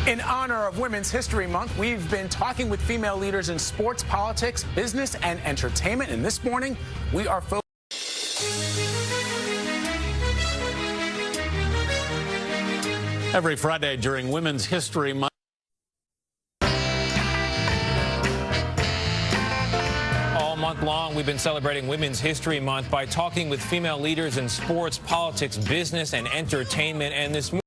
In honor of Women's History Month, we've been talking with female leaders in sports, politics, business, and entertainment. And this morning, we are focused. Every Friday during Women's History Month. All month long, we've been celebrating Women's History Month by talking with female leaders in sports, politics, business, and entertainment. And this morning,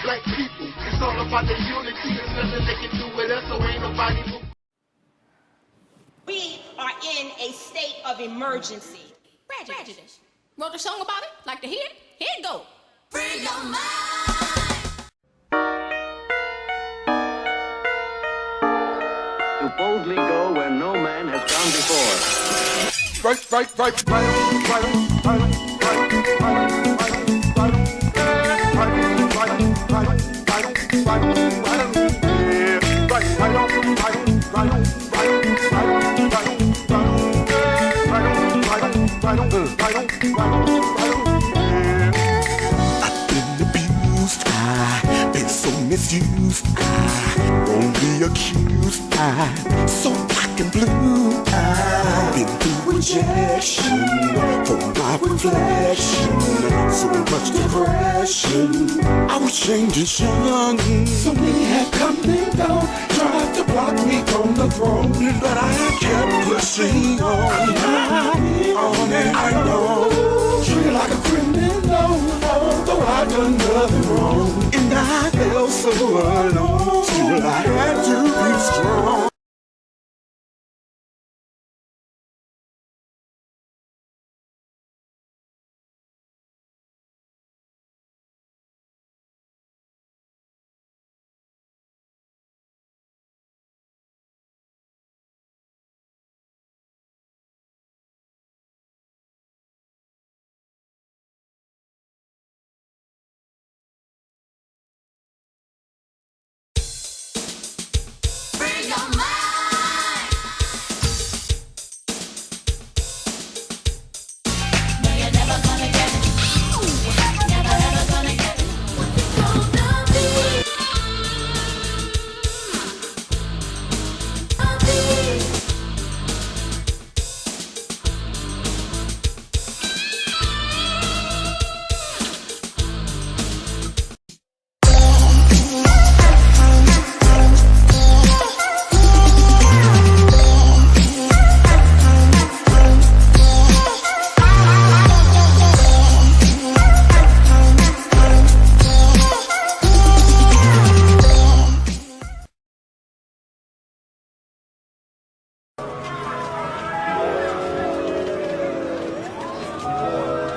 black people, it's all about the unity. There's nothing they can do with us, so ain't nobody. We are in a state of emergency. Prejudice. Wrote a song about it? Like to hear it? Here it go. Free your mind. To boldly go where no man has gone before. I've been abused, I've been so misused, I won't be accused, I'm so black and blue, I've been through rejection for my reflection, so much depression, I was changing young, so many had come and gone, tried to block me from the throne, but I kept pushing on and I know, treated like a criminal, though I done nothing wrong, and I felt so alone, still I had to be strong.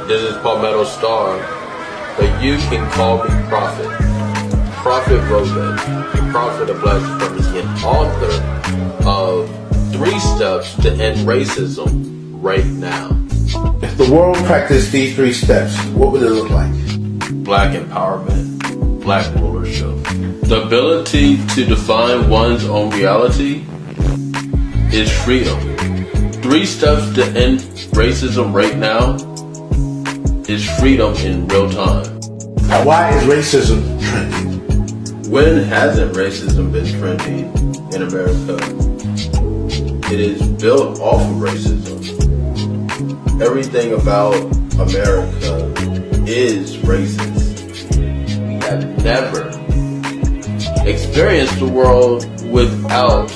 This is Palmetto Star, but you can call me Prophet. Prophet wrote it, the prophet of black supremacy, and author of 3 steps to end racism right now. If the world practiced these 3 steps, what would it look like? Black empowerment, black rulership. The ability to define one's own reality is freedom. 3 steps to end racism right now is freedom in real time. Why is racism trending? When hasn't racism been trending in America? It is built off of racism. Everything about America is racist. We have never experienced the world without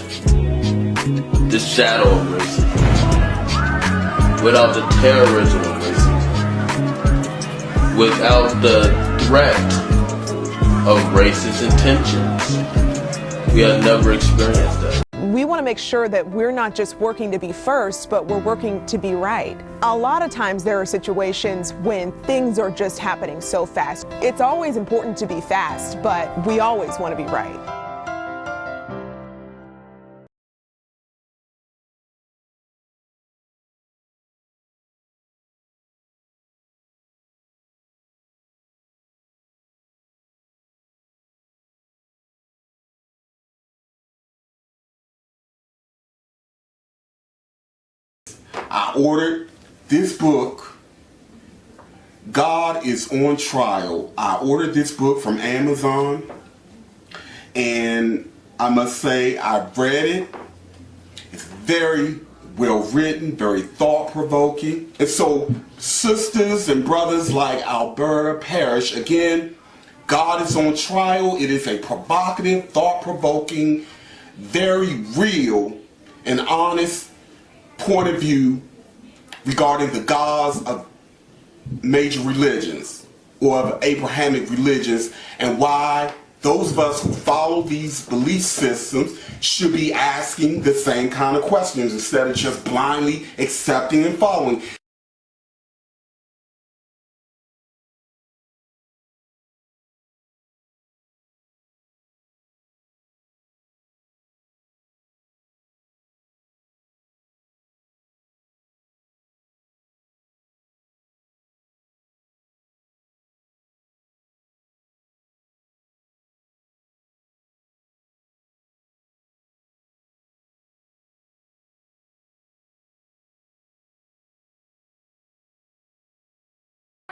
the shadow of racism, without the terrorism of racism, without the threat of racist intentions. We have never experienced that. we want to make sure that we're not just working to be first, but we're working to be right. A lot of times there are situations when things are just happening so fast. It's always important to be fast, but we always want to be right. I ordered this book, God is on Trial. I ordered this book from Amazon, and I must say I've read it. It's very well written, very thought-provoking. And so, sisters and brothers like Alberta Parrish, again, God is on Trial. It is a provocative, thought-provoking, very real and honest point of view regarding the gods of major religions or of Abrahamic religions, and why those of us who follow these belief systems should be asking the same kind of questions instead of just blindly accepting and following.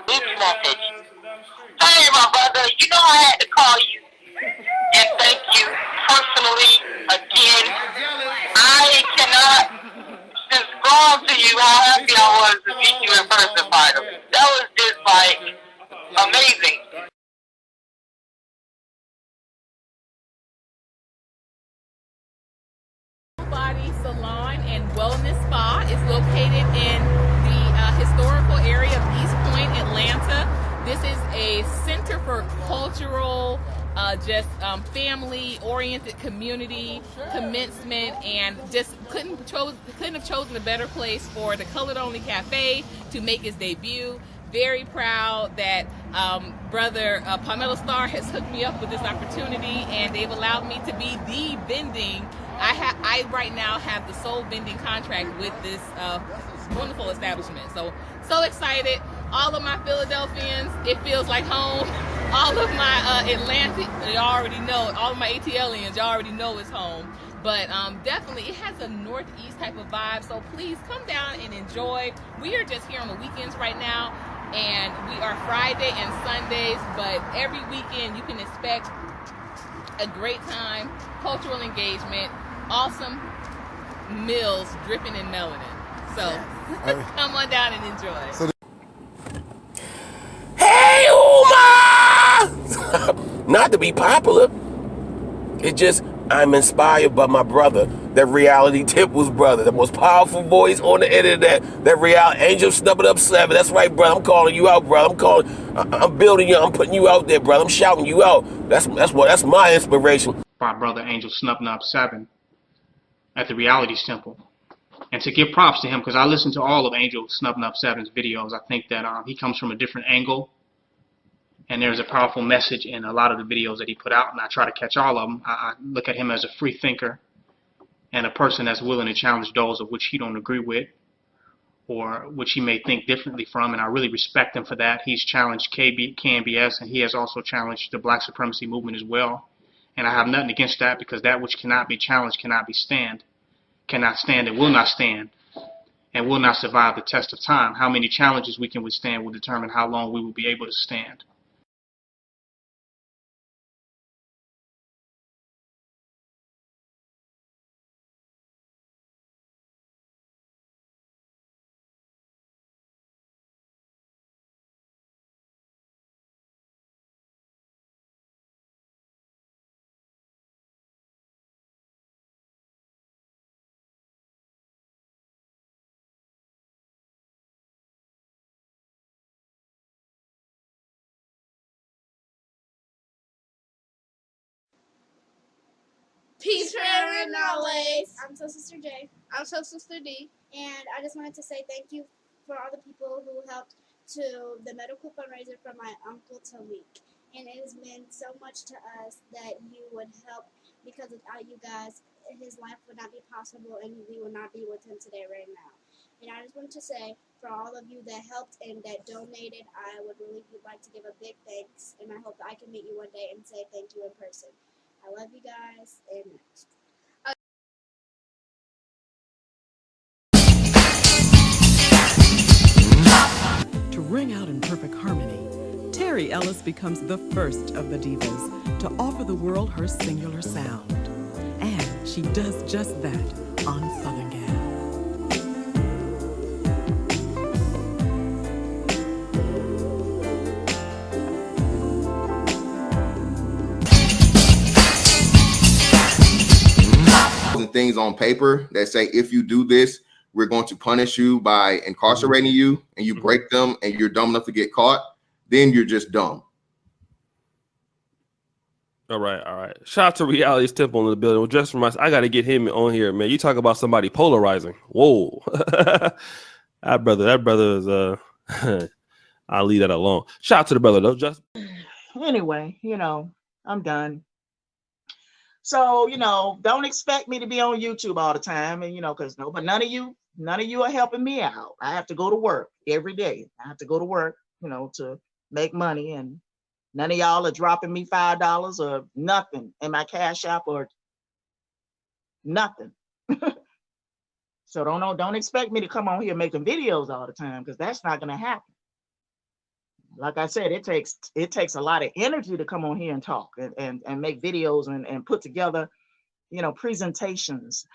This message. Hey, my brother, you know I had to call you and thank you personally again. I cannot describe to you how happy I was to meet you in person, finally. That was just like amazing. Body Salon and Wellness Spa is located in the historical area of East Point, Atlanta. This is a center for cultural, family-oriented community commencement, and just couldn't have chosen a better place for the Colored Only Cafe to make its debut. Very proud that brother Palmetto Star has hooked me up with this opportunity, and they've allowed me to be the vending. I right now have the sole vending contract with this wonderful establishment. So excited. All of my Philadelphians, it feels like home. All of my Atlantic, you already know. All of my ATLians, you already know it's home. But definitely, it has a northeast type of vibe. So please come down and enjoy. We are just here on the weekends right now, and we are Friday and Sundays. But every weekend, you can expect a great time, cultural engagement, awesome meals dripping in melanin. So come on down and enjoy. Hey, Uma! Not to be popular. It's just I'm inspired by my brother, that Reality Temple's brother, the most powerful voice on the internet. That reality angel snubbing up 7. That's right, brother. I'm calling you out, brother. I'm building you. I'm putting you out there, brother. I'm shouting you out. That's my inspiration. My brother Angel snubbing up 7 at the Reality's Temple. And to give props to him, because I listened to all of Angel snubbing up 7's videos. I think that he comes from a different angle, and there's a powerful message in a lot of the videos that he put out, and I try to catch all of them. I look at him as a free thinker and a person that's willing to challenge those of which he don't agree with or which he may think differently from, and I really respect him for that. He's challenged KNBS, and he has also challenged the black supremacy movement as well. And I have nothing against that, because that which cannot be challenged cannot stand and will not stand and will not survive the test of time. How many challenges we can withstand will determine how long we will be able to stand. Peace, prayer, and knowledge. I'm Soul Sister J. I'm Soul Sister D. And I just wanted to say thank you for all the people who helped to the medical fundraiser for my uncle Taalik. And it has meant so much to us that you would help, because without you guys, his life would not be possible and we would not be with him today right now. And I just want to say, for all of you that helped and that donated, I would really like to give a big thanks, and I hope that I can meet you one day and say thank you in person. I love you guys, and next. To ring out in perfect harmony, Terry Ellis becomes the first of the divas to offer the world her singular sound. And she does just that on Southern Gal. Things on paper that say, if you do this, we're going to punish you by incarcerating you, and you break them and you're dumb enough to get caught, then you're just dumb. All right. Shout out to Reality's Temple in the building. Well, just for myself, I got to get him on here, man. You talk about somebody polarizing. Whoa. that brother is I'll leave that alone. Shout out to the brother though, just anyway, I'm done. So, don't expect me to be on YouTube all the time, and because but none of you are helping me out. I have to go to work every day. I have to go to work, to make money, and none of y'all are dropping me $5 or nothing in my Cash App or nothing. So don't expect me to come on here making videos all the time, because that's not gonna happen. Like I said, it takes a lot of energy to come on here and talk and make videos and put together, presentations,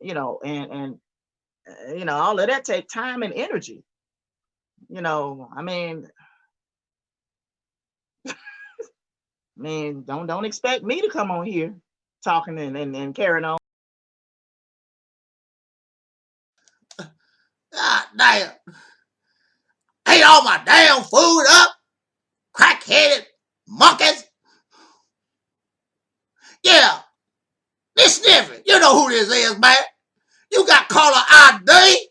and all of that take time and energy. I mean, don't expect me to come on here talking and carrying on. God damn. Ate all my damn food up. Crack-headed monkeys. Yeah. This SNIFFY. You know who this is, man. You got caller ID.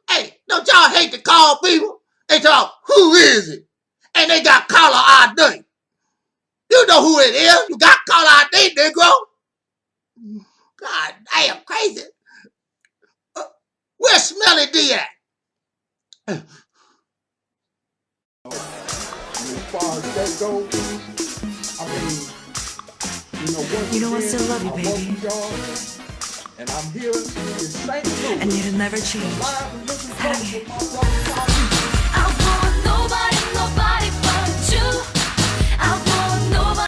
Hey, don't y'all hate to call people? They talk, who is it? And they got caller ID. You know who it is. You got caller ID, Negro. God damn, crazy. Where's Smelly D at? As far as that goes, I mean, you know I still love you, baby. And I'm here in St. Louis. And it'll never change. Hey. I want nobody but you. I want nobody.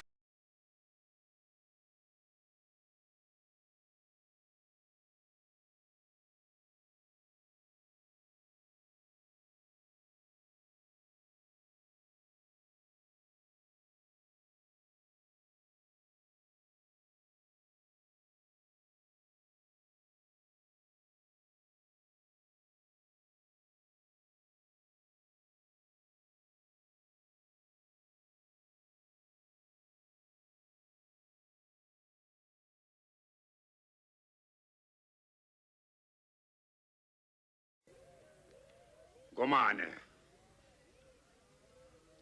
Gomane.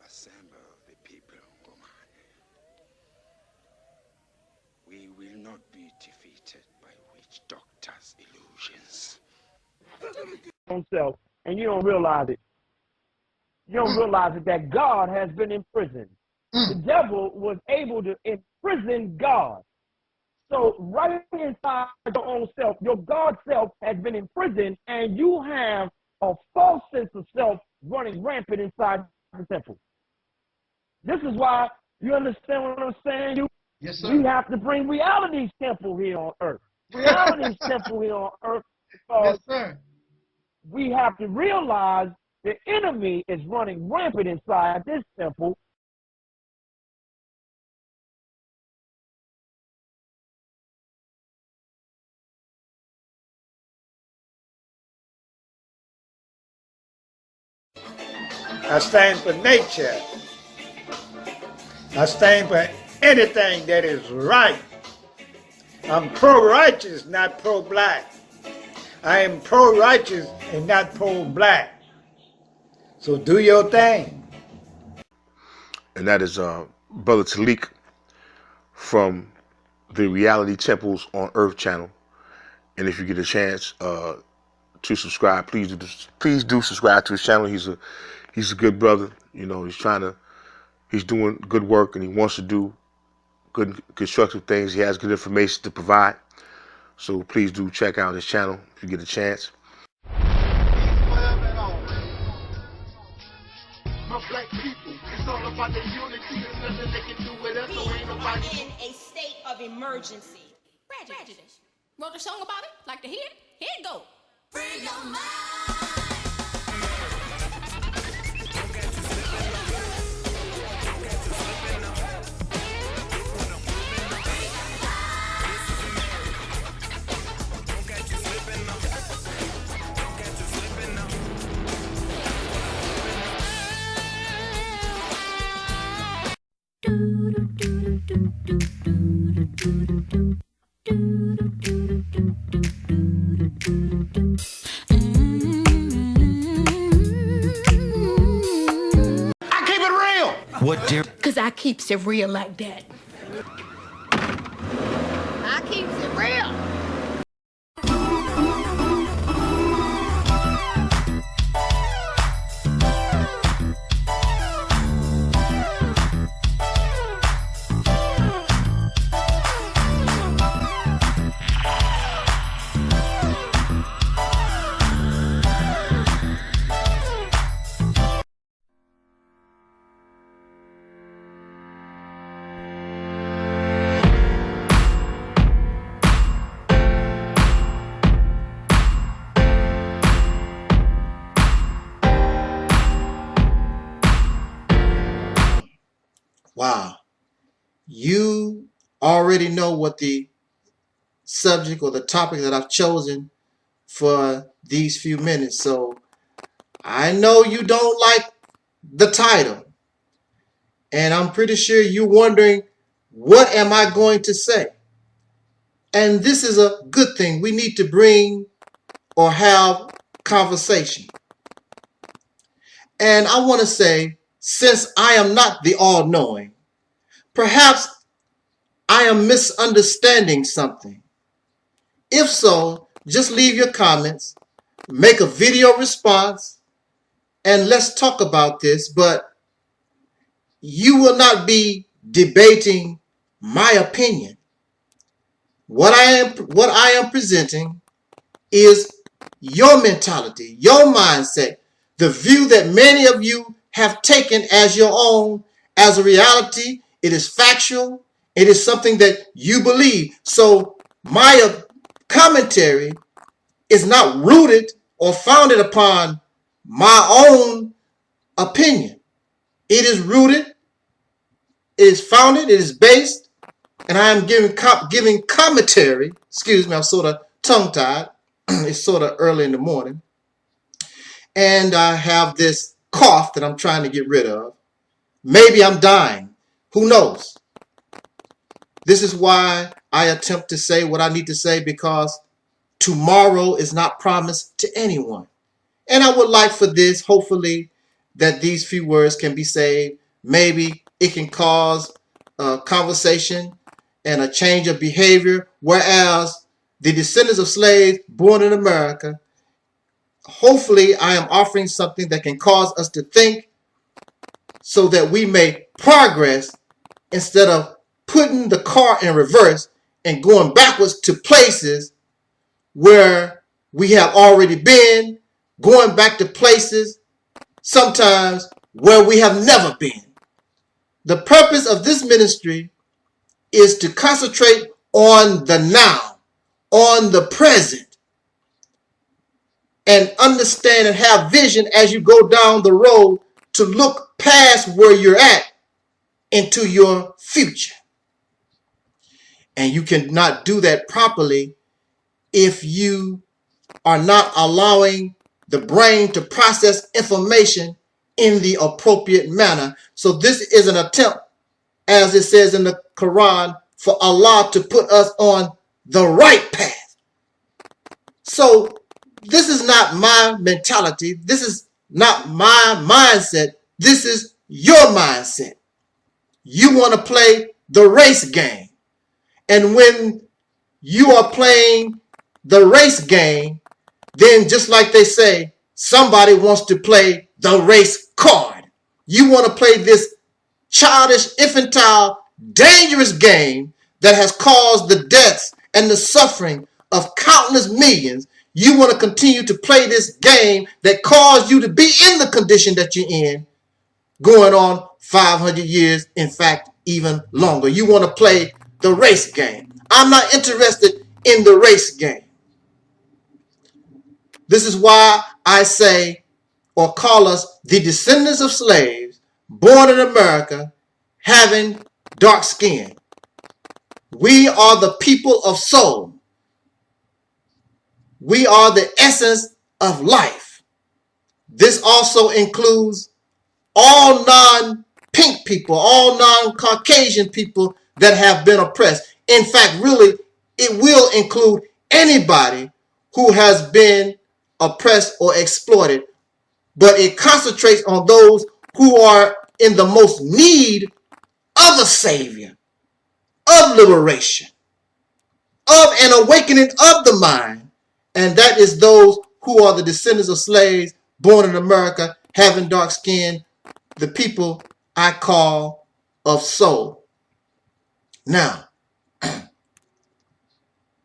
Assemble the people, Gomane. We will not be defeated by witch doctors' illusions. Self, and you don't realize it. You don't realize it that God has been imprisoned. The devil was able to imprison God. So right inside your own self, your God self has been imprisoned, and you have a false sense of self running rampant inside the temple. This is why, you understand what I'm saying? Yes, sir. We have to bring reality's temple here on earth. Reality's temple here on earth. Because yes, sir. We have to realize the enemy is running rampant inside this temple. I stand for nature. I stand for anything that is right. I'm pro-righteous, not pro-black. I am pro-righteous and not pro-black. So do your thing. And that is Brother Taalik from the Reality Temples on Earth channel. And if you get a chance to subscribe, please do subscribe to his channel. He's a good brother. You know, he's doing good work, and he wants to do good constructive things. He has good information to provide. So please do check out his channel if you get a chance. My black people, it's all about the unity. There's nothing they can do with us, so ain't nobody. In a state of emergency. Prejudice. Wrote a song about it? Like to hear it? Here it go. Free your mind. I keep it real. What, dear? Cause I keeps it real like that. I keeps it real. Wow. You already know what the subject or the topic that I've chosen for these few minutes. So I know you don't like the title. And I'm pretty sure you're wondering, what am I going to say? And this is a good thing. We need to bring or have conversation. And I want to say, since I am not the all-knowing, perhaps I am misunderstanding something. If so, just leave your comments, make a video response, and let's talk about this. But you will not be debating my opinion. What I am presenting is your mentality, your mindset, the view that many of you have taken as your own, as a reality. It is factual. It is something that you believe. So my commentary is not rooted or founded upon my own opinion. It is rooted, it is founded, it is based, and I am giving commentary. Excuse me, I'm sort of tongue-tied. It's sort of early in the morning. And I have this cough that I'm trying to get rid of. Maybe I'm dying. Who knows? This is why I attempt to say what I need to say, because tomorrow is not promised to anyone. And I would like for this, hopefully, that these few words can be saved. Maybe it can cause a conversation and a change of behavior, whereas the descendants of slaves born in America, hopefully I am offering something that can cause us to think so that we may progress instead of putting the car in reverse and going backwards to places where we have already been, going back to places sometimes where we have never been. The purpose of this ministry is to concentrate on the now, on the present, and understand and have vision as you go down the road to look past where you're at into your future. And you cannot do that properly if you are not allowing the brain to process information in the appropriate manner. So this is an attempt as it says in the Quran, for Allah to put us on the right path. So this is not my mentality. This is not my mindset. This is your mindset. You want to play the race game. And when you are playing the race game, then just like they say, somebody wants to play the race card. You want to play this childish, infantile, dangerous game that has caused the deaths and the suffering of countless millions. You want to continue to play this game that caused you to be in the condition that you're in, going on 500 years, in fact, even longer. You want to play the race game. I'm not interested in the race game. This is why I say, or call us, the descendants of slaves born in America having dark skin. We are the people of soul. We are the essence of life. This also includes all non-pink people, all non-Caucasian people that have been oppressed. In fact, really, it will include anybody who has been oppressed or exploited, but it concentrates on those who are in the most need of a savior, of liberation, of an awakening of the mind, and that is those who are the descendants of slaves born in America, having dark skin, the people I call of soul. Now,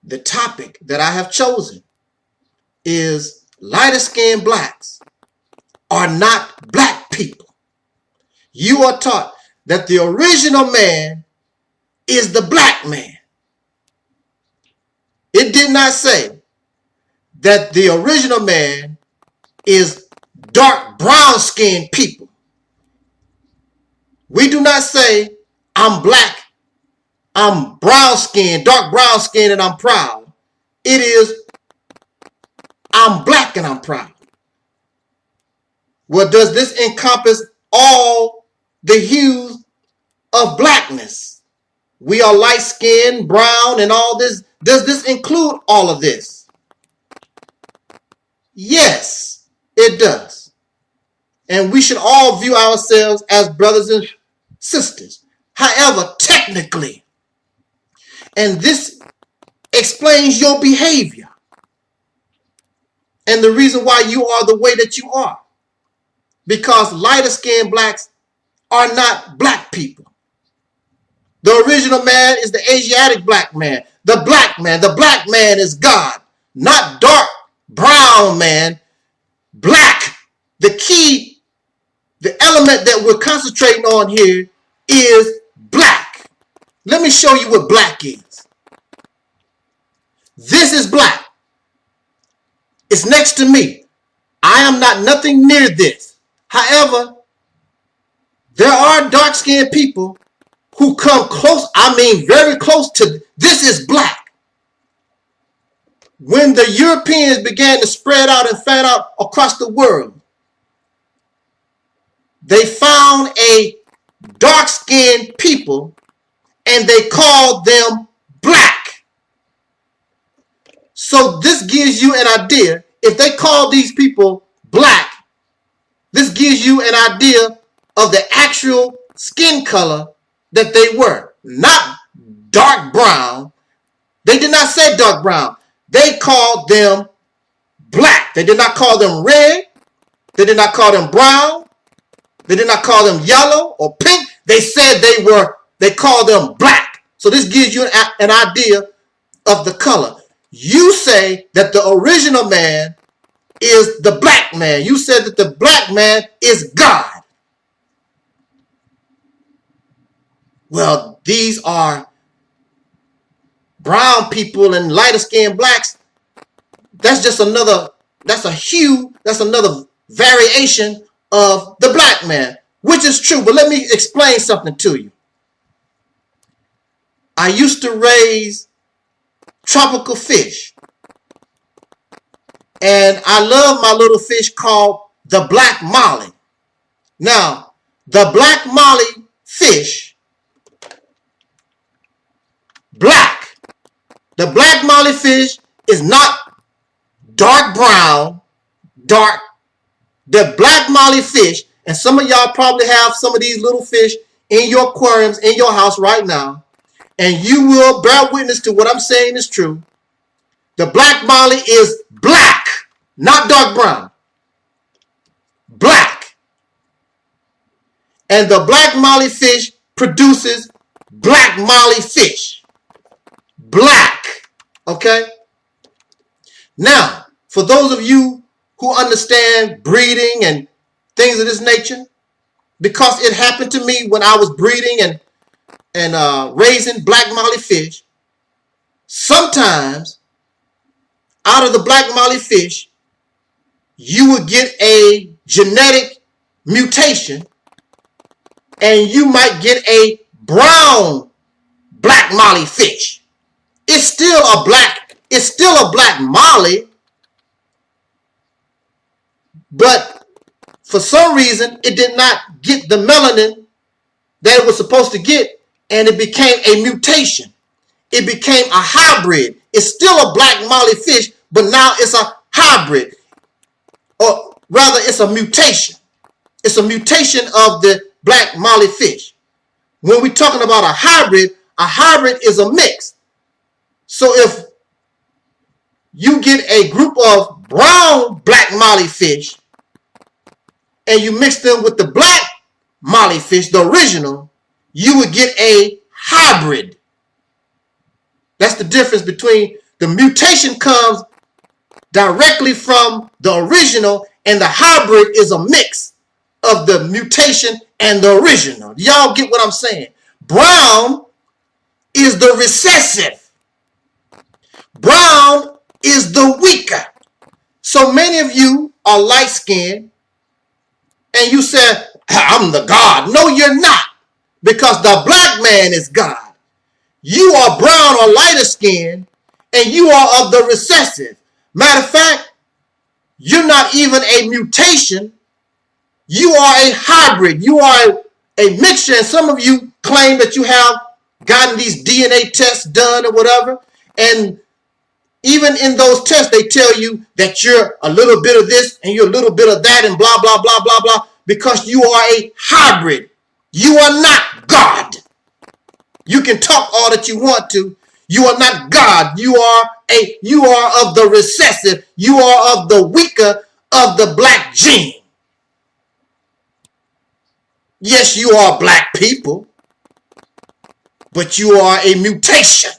the topic that I have chosen is lighter skinned blacks are not black people. You are taught that the original man is the black man. It did not say that the original man is dark brown skinned people. We do not say I'm black, I'm brown skinned, dark brown skinned, and I'm proud. It is I'm black and I'm proud. Well, does this encompass all the hues of blackness? We are light skinned, brown, and all this. Does this include all of this? Yes, it does. And we should all view ourselves as brothers and sisters. However, technically, and this explains your behavior and the reason why you are the way that you are. Because lighter skinned blacks are not black people. The original man is the Asiatic black man. The black man is God, not dark brown man. Black, the key, the element that we're concentrating on here is black. Let me show you what black is. This is black. It's next to me. I am not nothing near this. However, there are dark-skinned people who come close, I mean very close to this is black. When the Europeans began to spread out and fan out across the world, they found a dark-skinned people and they called them black. So this gives you an idea. If they call these people black, this gives you an idea of the actual skin color that they were. Not dark brown. They did not say dark brown. They called them black. They did not call them red. They did not call them brown. They did not call them yellow or pink. They said they called them black. So this gives you an idea of the color. You say that the original man is the black man. You said that the black man is God. Well, these are brown people and lighter skinned blacks. That's just another, that's a hue, that's another variation of the black man, which is true. But let me explain something to you. I used to raise tropical fish. And I love my little fish called the black molly. Now, the black molly fish black. The black molly fish is not dark brown, dark. The black molly fish, and some of y'all probably have some of these little fish in your aquariums, in your house right now, and you will bear witness to what I'm saying is true. The black molly is black, not dark brown. Black. And the black molly fish produces black molly fish. Black. Okay? Now, for those of you who understand breeding and things of this nature, because it happened to me when I was breeding and raising black molly fish, sometimes out of the black molly fish, you would get a genetic mutation and you might get a brown black molly fish. It's still a black molly, but for some reason it did not get the melanin that it was supposed to get, and it became a mutation. It became a hybrid. It's still a black molly fish, but now it's a hybrid, or rather it's a mutation. It's a mutation of the black molly fish. When we're talking about a hybrid is a mix. So if you get a group of brown black molly fish and you mix them with the black molly fish, the original, you would get a hybrid. That's the difference between the mutation comes directly from the original, and the hybrid is a mix of the mutation and the original. Y'all get what I'm saying? Brown is the recessive. Brown is the weaker. So many of you are light-skinned and you said, I'm the God. No, you're not, because the black man is God. You are brown or lighter skinned, and you are of the recessive. Matter of fact, you're not even a mutation. You are a hybrid. You are a mixture. And some of you claim that you have gotten these DNA tests done or whatever. And even in those tests, they tell you that you're a little bit of this and you're a little bit of that and blah, blah, blah, blah, blah, because you are a hybrid. You are not God. You can talk all that you want to. You are not God. You are of the recessive. You are of the weaker of the black gene. Yes, you are black people, but you are a mutation.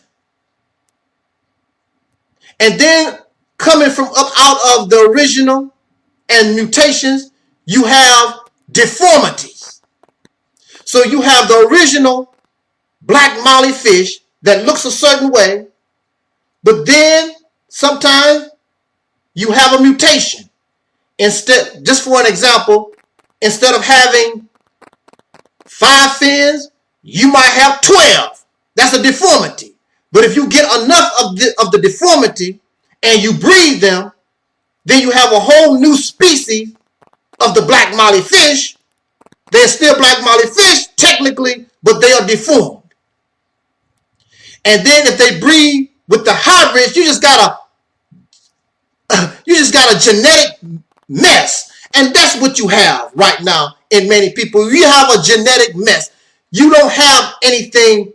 And then coming from up out of the original and mutations, you have deformities. So you have the original black molly fish that looks a certain way, but then sometimes you have a mutation. Instead, just for an example, instead of having 5 fins, you might have 12. That's a deformity. But if you get enough of the deformity and you breed them, then you have a whole new species of the black molly fish. They're still black molly fish technically, but they are deformed. And then if they breed with the hybrids, you just got a genetic mess. And that's what you have right now in many people. You have a genetic mess. You don't have anything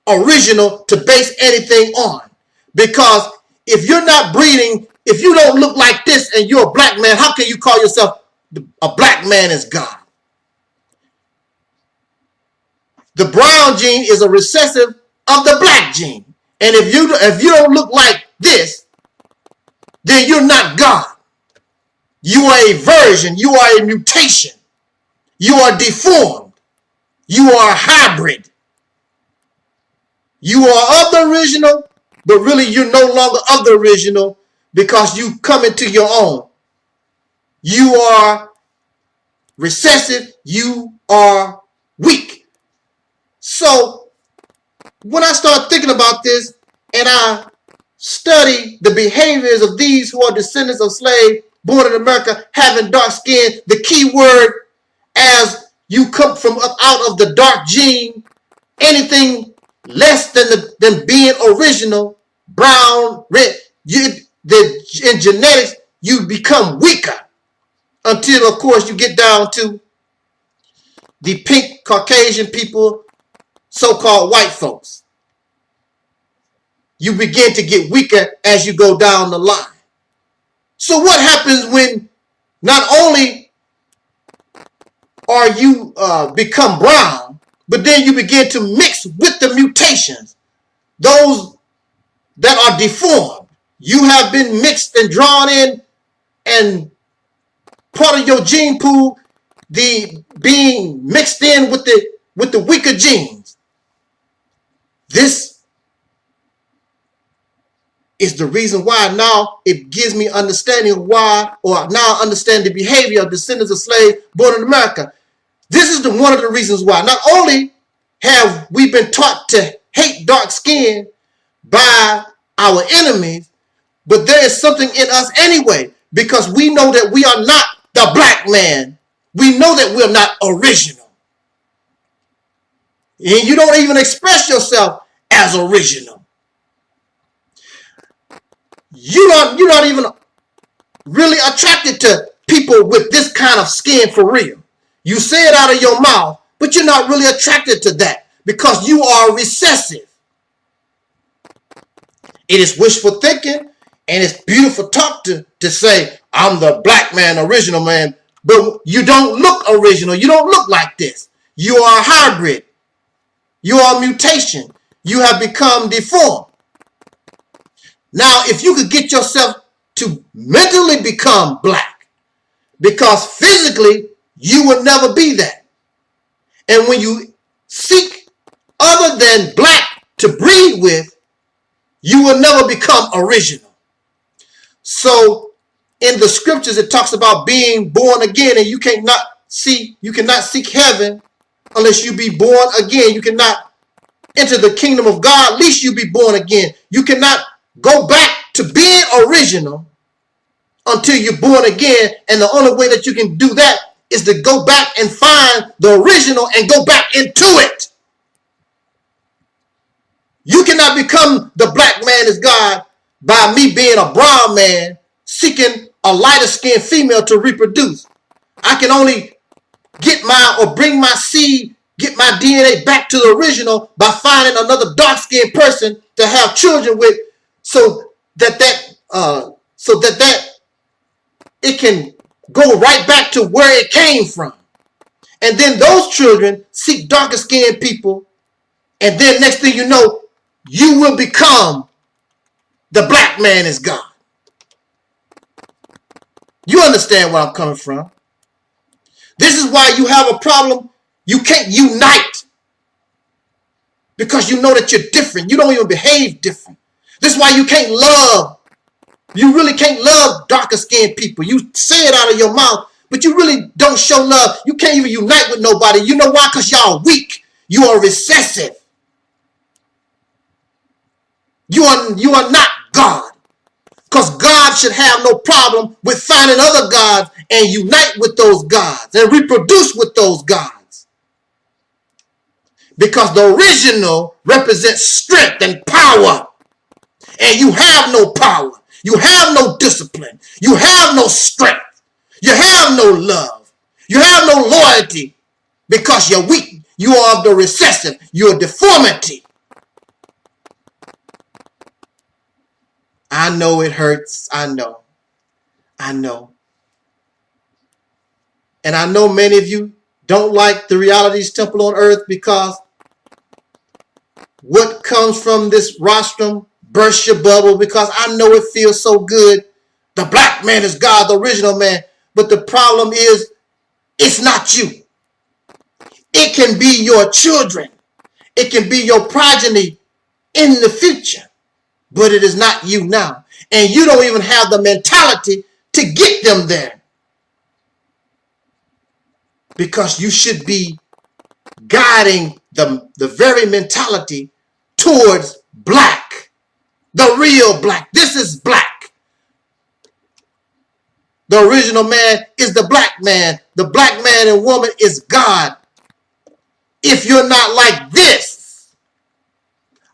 original to base anything on. Because if you're not breeding, if you don't look like this and you're a black man, how can you call yourself a black man is God? The brown gene is a recessive of the black gene. And if you don't look like this, then you're not God. You are a version. You are a mutation. You are deformed. You are a hybrid. You are of the original, but really you're no longer of the original because you come into your own. You are recessive. You are weak. So when I start thinking about this and I study the behaviors of these who are descendants of slaves born in America having dark skin, the key word as you come from up out of the dark gene, anything less than being original, brown, red. In genetics, you become weaker until, of course, you get down to the pink Caucasian people, so-called white folks. You begin to get weaker as you go down the line. So what happens when not only are you become brown, but then you begin to mix with the mutations, those that are deformed? You have been mixed and drawn in, and part of your gene pool, the being mixed in with the weaker genes. This is the reason why now it gives me understanding of why, or now I understand the behavior of descendants of slaves born in America. This is one of the reasons why. Not only have we been taught to hate dark skin by our enemies, but there is something in us anyway, because we know that we are not the black man. We know that we're not original. And you don't even express yourself as original. You're not even really attracted to people with this kind of skin for real. You say it out of your mouth, but you're not really attracted to that because you are recessive. It is wishful thinking, and it's beautiful talk to say, I'm the black man, original man, but you don't look original. You don't look like this. You are a hybrid. You are a mutation. You have become deformed. Now, if you could get yourself to mentally become black, because physically you would never be that. And when you seek other than black to breed with, you will never become original. So in the scriptures, it talks about being born again, and you cannot seek heaven unless you be born again. You cannot enter the kingdom of God, least you be born again. You cannot go back to being original until you're born again. And the only way that you can do that is to go back and find the original and go back into it. You cannot become the black man as God by me being a brown man seeking a lighter skinned female to reproduce. I can only get bring my seed, get my DNA back to the original by finding another dark skinned person to have children with, so that it can go right back to where it came from. And then those children seek darker skinned people, and then next thing you know, you will become the black man is God. You understand where I'm coming from? This is why you have a problem. You can't unite because you know that you're different. You don't even behave different. This is why you can't love. You really can't love darker skinned people. You say it out of your mouth, but you really don't show love. You can't even unite with nobody. You know why? Because y'all weak. You are recessive. You are not God. Because God should have no problem with finding other gods and unite with those gods and reproduce with those gods. Because the original represents strength and power. And you have no power. You have no discipline. You have no strength. You have no love. You have no loyalty because you're weak. You are of the recessive. You're a deformity. I know it hurts. I know. I know. And I know many of you don't like the Reality's Temple on Earth because what comes from this rostrum bursts your bubble, because I know it feels so good. The black man is God, the original man. But the problem is, it's not you. It can be your children. It can be your progeny in the future. But it is not you now. And you don't even have the mentality to get them there. Because you should be guiding the very mentality towards black. The real black. This is black. The original man is the black man. The black man and woman is God. If you're not like this,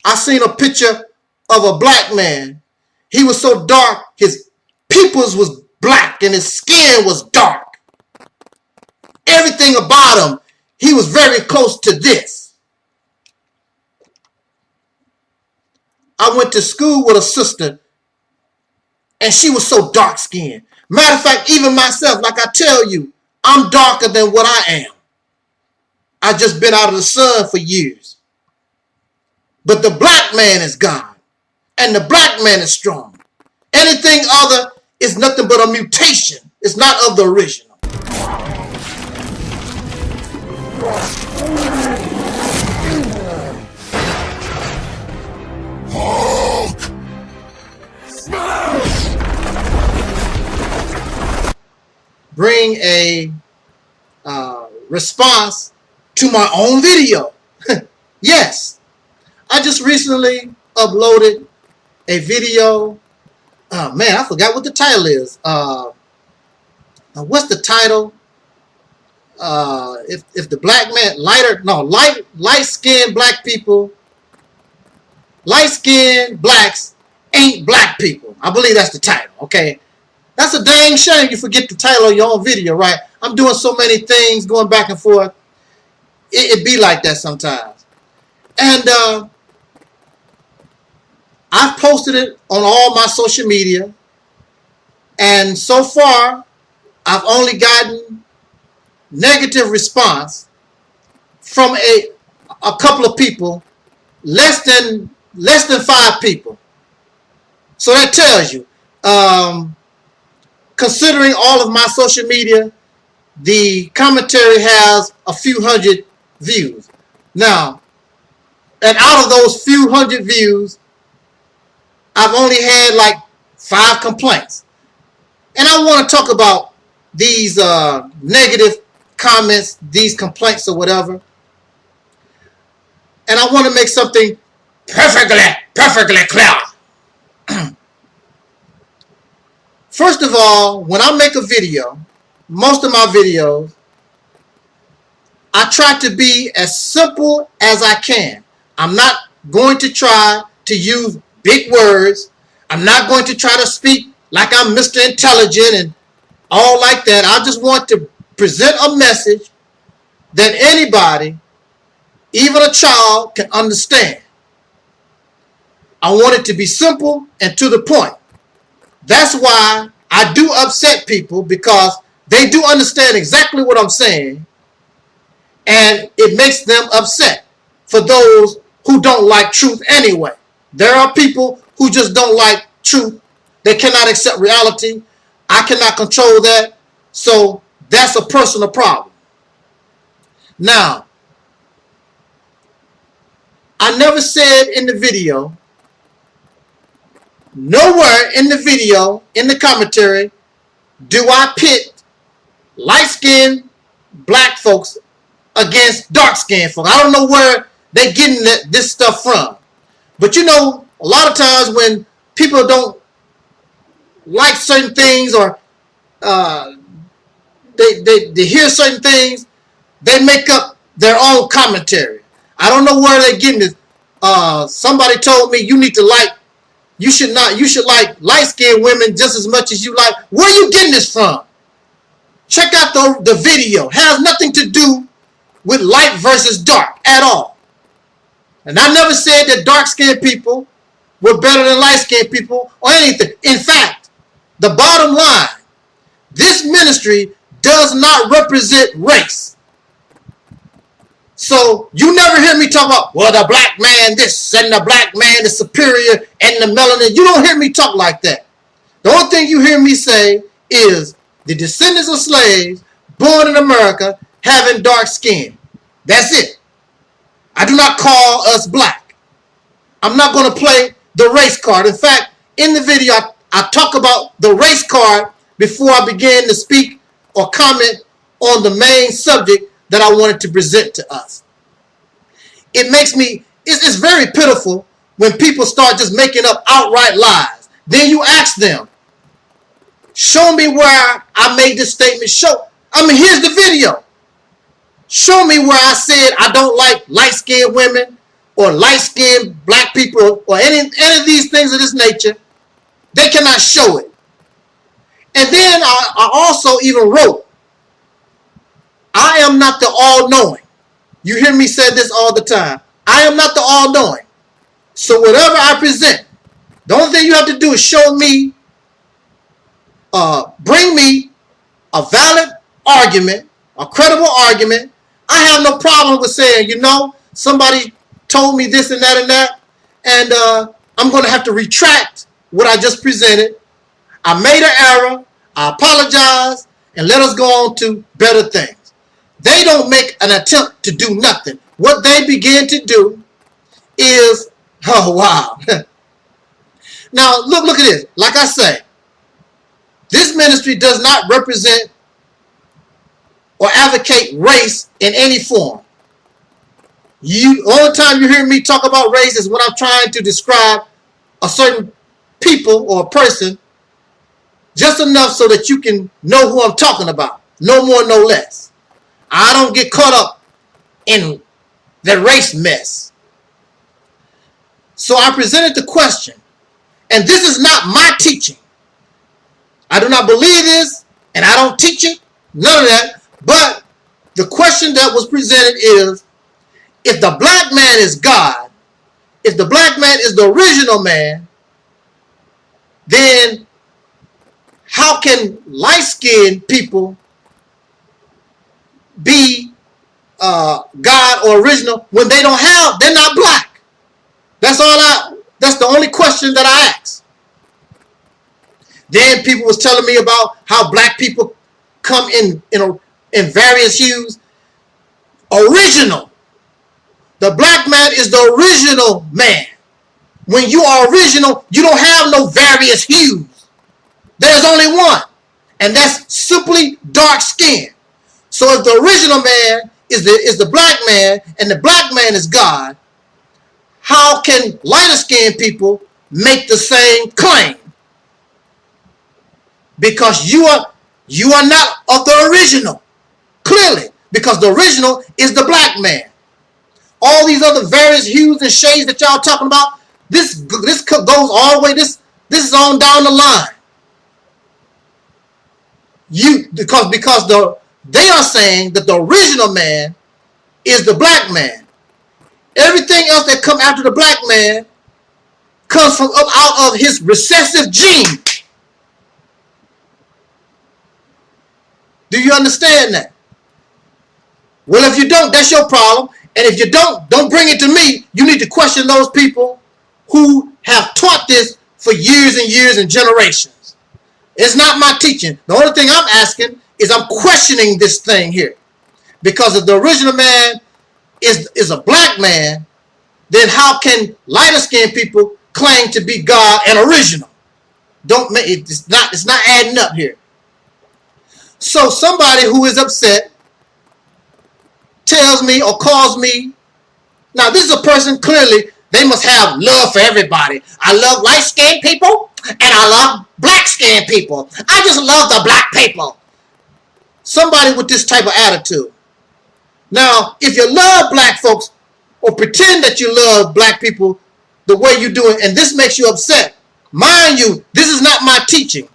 I seen a picture of a black man. He was so dark, his pupils was black and his skin was dark. Everything about him, he was very close to this. I went to school with a sister and she was so dark skinned. Matter of fact, even myself, like I tell you, I'm darker than what I am. I just been out of the sun for years. But the black man is God. And the black man is strong. Anything other is nothing but a mutation. It's not of the original. Bring a response to my own video. Yes, I just recently uploaded a video. Oh man, I forgot what the title is. What's the title? If the black man light-skinned black people, light-skinned blacks ain't black people. I believe that's the title. Okay. That's a dang shame you forget the title of your own video, right? I'm doing so many things going back and forth. It be like that sometimes. And I've posted it on all my social media. And so far, I've only gotten negative response from a couple of people, less than 5 people. So that tells you. Considering all of my social media, the commentary has a few hundred views. Now, and out of those few hundred views, I've only had like 5 complaints. And I want to talk about these negative comments, these complaints or whatever. And I want to make something perfectly clear. First of all, when I make a video, most of my videos, I try to be as simple as I can. I'm not going to try to use big words. I'm not going to try to speak like I'm Mr. Intelligent and all like that. I just want to present a message that anybody, even a child, can understand. I want it to be simple and to the point. That's why I do upset people, because they do understand exactly what I'm saying, and it makes them upset. For those who don't like truth anyway. There are people who just don't like truth. They cannot accept reality. I cannot control that. So that's a personal problem. Now, I never said in the video, nowhere in the video, in the commentary, do I pit light-skinned black folks against dark-skinned folks. I don't know where they're getting this stuff from. But you know, a lot of times when people don't like certain things, or they hear certain things, they make up their own commentary. I don't know where they're getting this. Somebody told me you should like light-skinned women just as much as you like. Where are you getting this from? Check out the video. It has nothing to do with light versus dark at all. And I never said that dark-skinned people were better than light-skinned people or anything. In fact, the bottom line, this ministry does not represent race. So you never hear me talk about, well, the black man this and the black man is superior and the melanin. You don't hear me talk like that. The only thing you hear me say is the descendants of slaves born in America having dark skin. That's it. I do not call us black. I'm not going to play the race card. In fact, in the video, I talk about the race card before I begin to speak or comment on the main subject that I wanted to present to us. It makes me, it's very pitiful when people start just making up outright lies. Then you ask them, show me where I made this statement. Here's the video. Show me where I said I don't like light-skinned women, or light-skinned black people or any of these things of this nature. They cannot show it. And then I also even wrote, I am not the all-knowing. You hear me say this all the time. I am not the all-knowing. So whatever I present, the only thing you have to do is show me, bring me a valid argument, a credible argument. I have no problem with saying, you know, somebody told me this and that, and I'm going to have to retract what I just presented. I made an error. I apologize, and let us go on to better things. They don't make an attempt to do nothing. What they begin to do is, oh wow. Now look at this. Like I say, this ministry does not represent or advocate race in any form. Only time you hear me talk about race is when I'm trying to describe a certain people or a person, just enough so that you can know who I'm talking about. No more, no less. I don't get caught up in the race mess. So I presented the question, and this is not my teaching. I do not believe this, and I don't teach it, none of that. But the question that was presented is, if the black man is God, if the black man is the original man, then how can light-skinned people be God or original when they're not black? That's the only question that I asked. Then people was telling me about how black people come in various hues. Original. The black man is the original man. When you are original, you don't have no various hues. There's only one, and that's simply dark skin. So if the original man is the black man, and the black man is God, how can lighter skinned people make the same claim? Because you are not of the original, clearly, because the original is the black man. All these other various hues and shades that y'all talking about, this goes all the way. This is on down the line. Because they are saying that the original man is the black man. Everything else that come after the black man comes from out of his recessive gene. Do you understand that? Well, if you don't, that's your problem. And if you don't bring it to me. You need to question those people who have taught this for years and years and generations. It's not my teaching. The only thing I'm asking is I'm questioning this thing here. Because if the original man is a black man, then how can lighter skinned people claim to be God and original? It's not adding up here. So somebody who is upset tells me or calls me. Now this is a person, clearly they must have love for everybody. I love light skinned people and I love black skinned people. I just love the black people. Somebody with this type of attitude. Now, if you love black folks or pretend that you love black people the way you do it, and this makes you upset, mind you, this is not my teaching.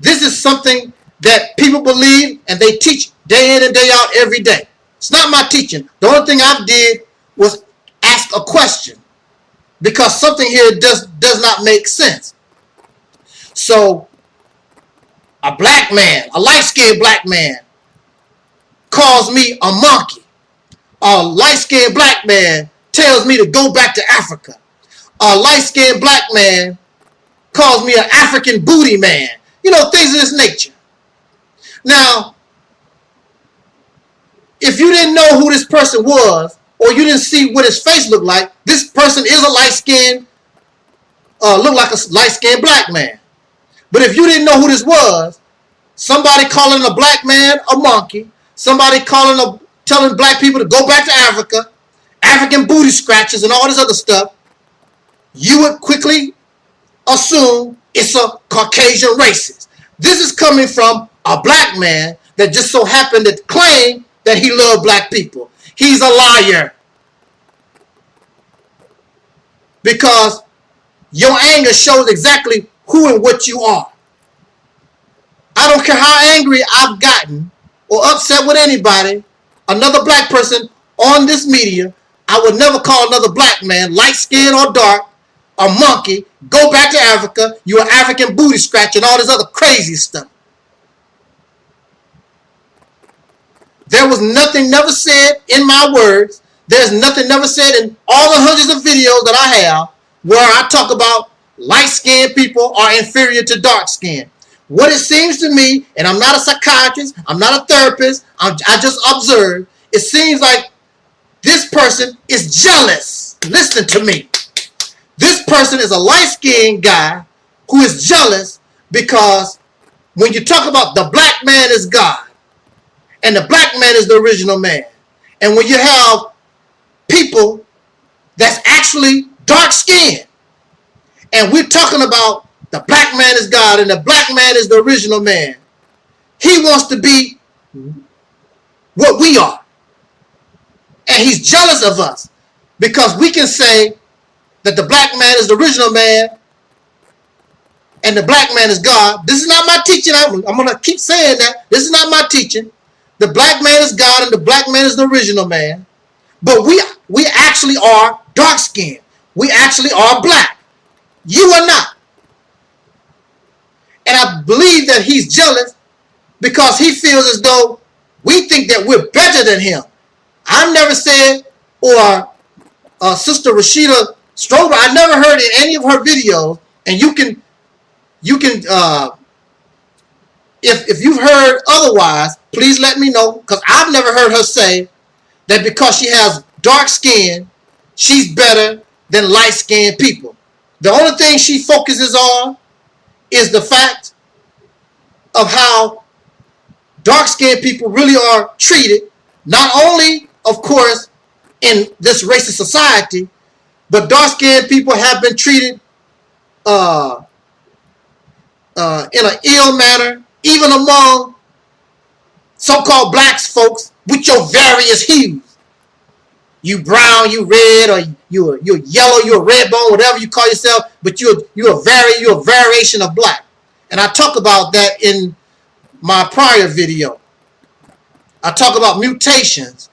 This is something that people believe and they teach day in and day out every day. It's not my teaching. The only thing I did was ask a question because something here does not make sense. So, a black man, a light-skinned black man, calls me a monkey. A light-skinned black man tells me to go back to Africa. A light-skinned black man calls me an African booty man. You know, things of this nature. Now, if you didn't know who this person was, or you didn't see what his face looked like, this person is a light-skinned, look like a light-skinned black man. But if you didn't know who this was, somebody calling a black man a monkey, somebody telling black people to go back to Africa, African booty scratches and all this other stuff, you would quickly assume it's a Caucasian racist. This is coming from a black man that just so happened to claim that he loved black people. He's a liar. because your anger shows exactly who and what you are. I don't care how angry I've gotten or upset with anybody, another black person on this media, I would never call another black man, light skinned or dark, a monkey, go back to Africa, you're an African booty scratch, and all this other crazy stuff. There was nothing never said in my words. There's nothing never said in all the hundreds of videos that I have where I talk about light-skinned people are inferior to dark-skinned. What it seems to me, and I'm not a psychiatrist, I'm not a therapist, I just observe, it seems like this person is jealous. Listen to me. This person is a light-skinned guy who is jealous because when you talk about the black man is God, and the black man is the original man. And when you have people that's actually dark-skinned, and we're talking about the black man is God and the black man is the original man, he wants to be what we are. And he's jealous of us because we can say that the black man is the original man and the black man is God. This is not my teaching. I'm going to keep saying that. This is not my teaching. The black man is God and the black man is the original man. But we actually are dark-skinned. We actually are black. You are not. And I believe that he's jealous because he feels as though we think that we're better than him. I've never said, or Sister Rashida Strober, I never heard in any of her videos, and you can if you've heard otherwise, please let me know, because I've never heard her say that because she has dark skin, she's better than light-skinned people. The only thing she focuses on is the fact of how dark-skinned people really are treated, not only, of course, in this racist society, but dark-skinned people have been treated in an ill manner, even among so-called black folks with your various hues. You brown, you red, or you're yellow, you're a red bone, whatever you call yourself, but you're a variation of black. And I talk about that in my prior video. I talk about mutations,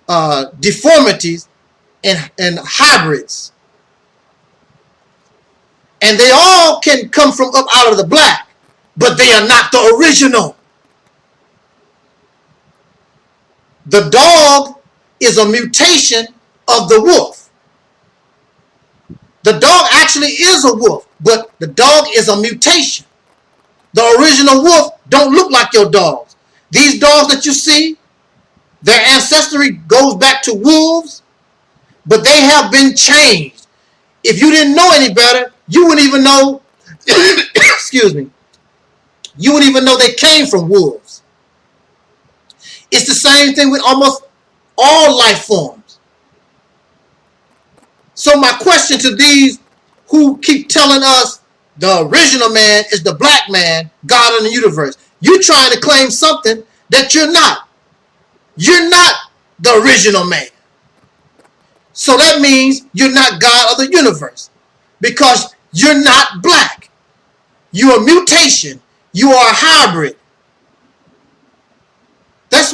deformities, and hybrids. And they all can come from up out of the black, but they are not the original. The dog is a mutation of the wolf. The dog actually is a wolf, but the dog is a mutation. The original wolf don't look like your dogs. These dogs that you see, their ancestry goes back to wolves, but they have been changed. If you didn't know any better, you wouldn't even know, excuse me, you wouldn't even know they came from wolves. It's the same thing with almost all life forms. So my question to these who keep telling us the original man is the black man, God in the universe, you're trying to claim something that you're not. You're not the original man. So that means you're not God of the universe, because you're not black. You're a mutation. You are a hybrid. That's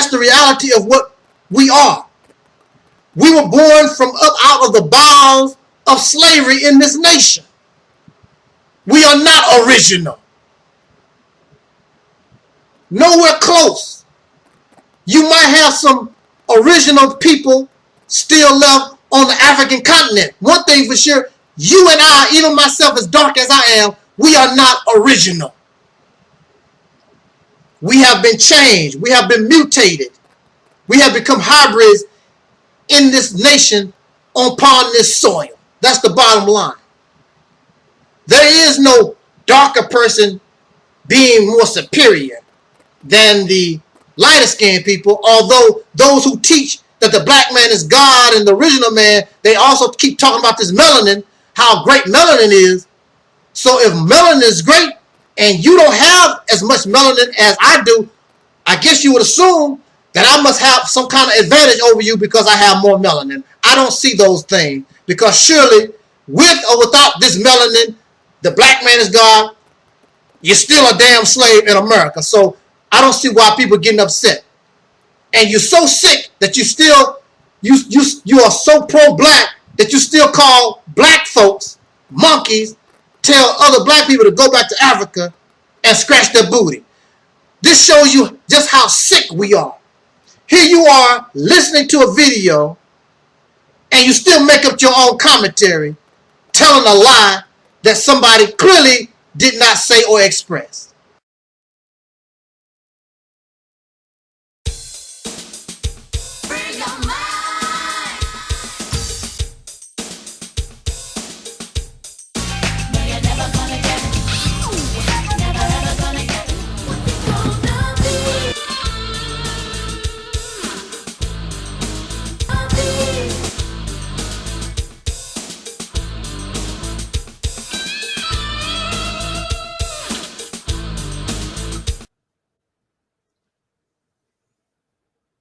the reality of what we are. We were born from up out of the bowels of slavery in this nation. We are not original. Nowhere close. You might have some original people still left on the African continent. One thing for sure, you and I, even myself as dark as I am, we are not original. We have been changed. We have been mutated. We have become hybrids in this nation upon this soil. That's the bottom line. There is no darker person being more superior than the lighter skinned people, although those who teach that the black man is God and the original man, they also keep talking about this melanin, how great melanin is. So if melanin is great and you don't have as much melanin as I do, I guess you would assume that I must have some kind of advantage over you because I have more melanin. I don't see those things. because surely with or without this melanin, the black man is God. You're still a damn slave in America. So I don't see why people are getting upset. And you're so sick that you still, you are so pro-black that you still call black folks monkeys, tell other black people to go back to Africa and scratch their booty. This shows you just how sick we are. Here you are listening to a video and you still make up your own commentary, telling a lie that somebody clearly did not say or express.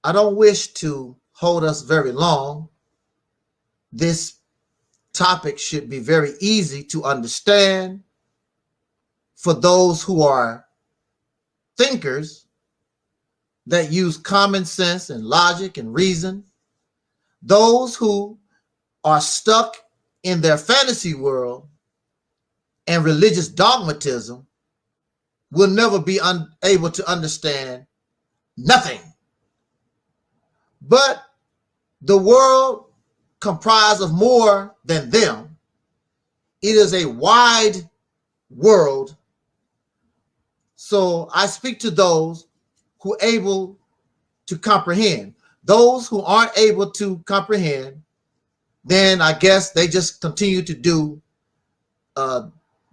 I don't wish to hold us very long. This topic should be very easy to understand for those who are thinkers that use common sense and logic and reason. Those who are stuck in their fantasy world and religious dogmatism will never be able to understand nothing. But the world comprised of more than them. It is a wide world. So I speak to those who are able to comprehend. Those who aren't able to comprehend, then I guess they just continue to do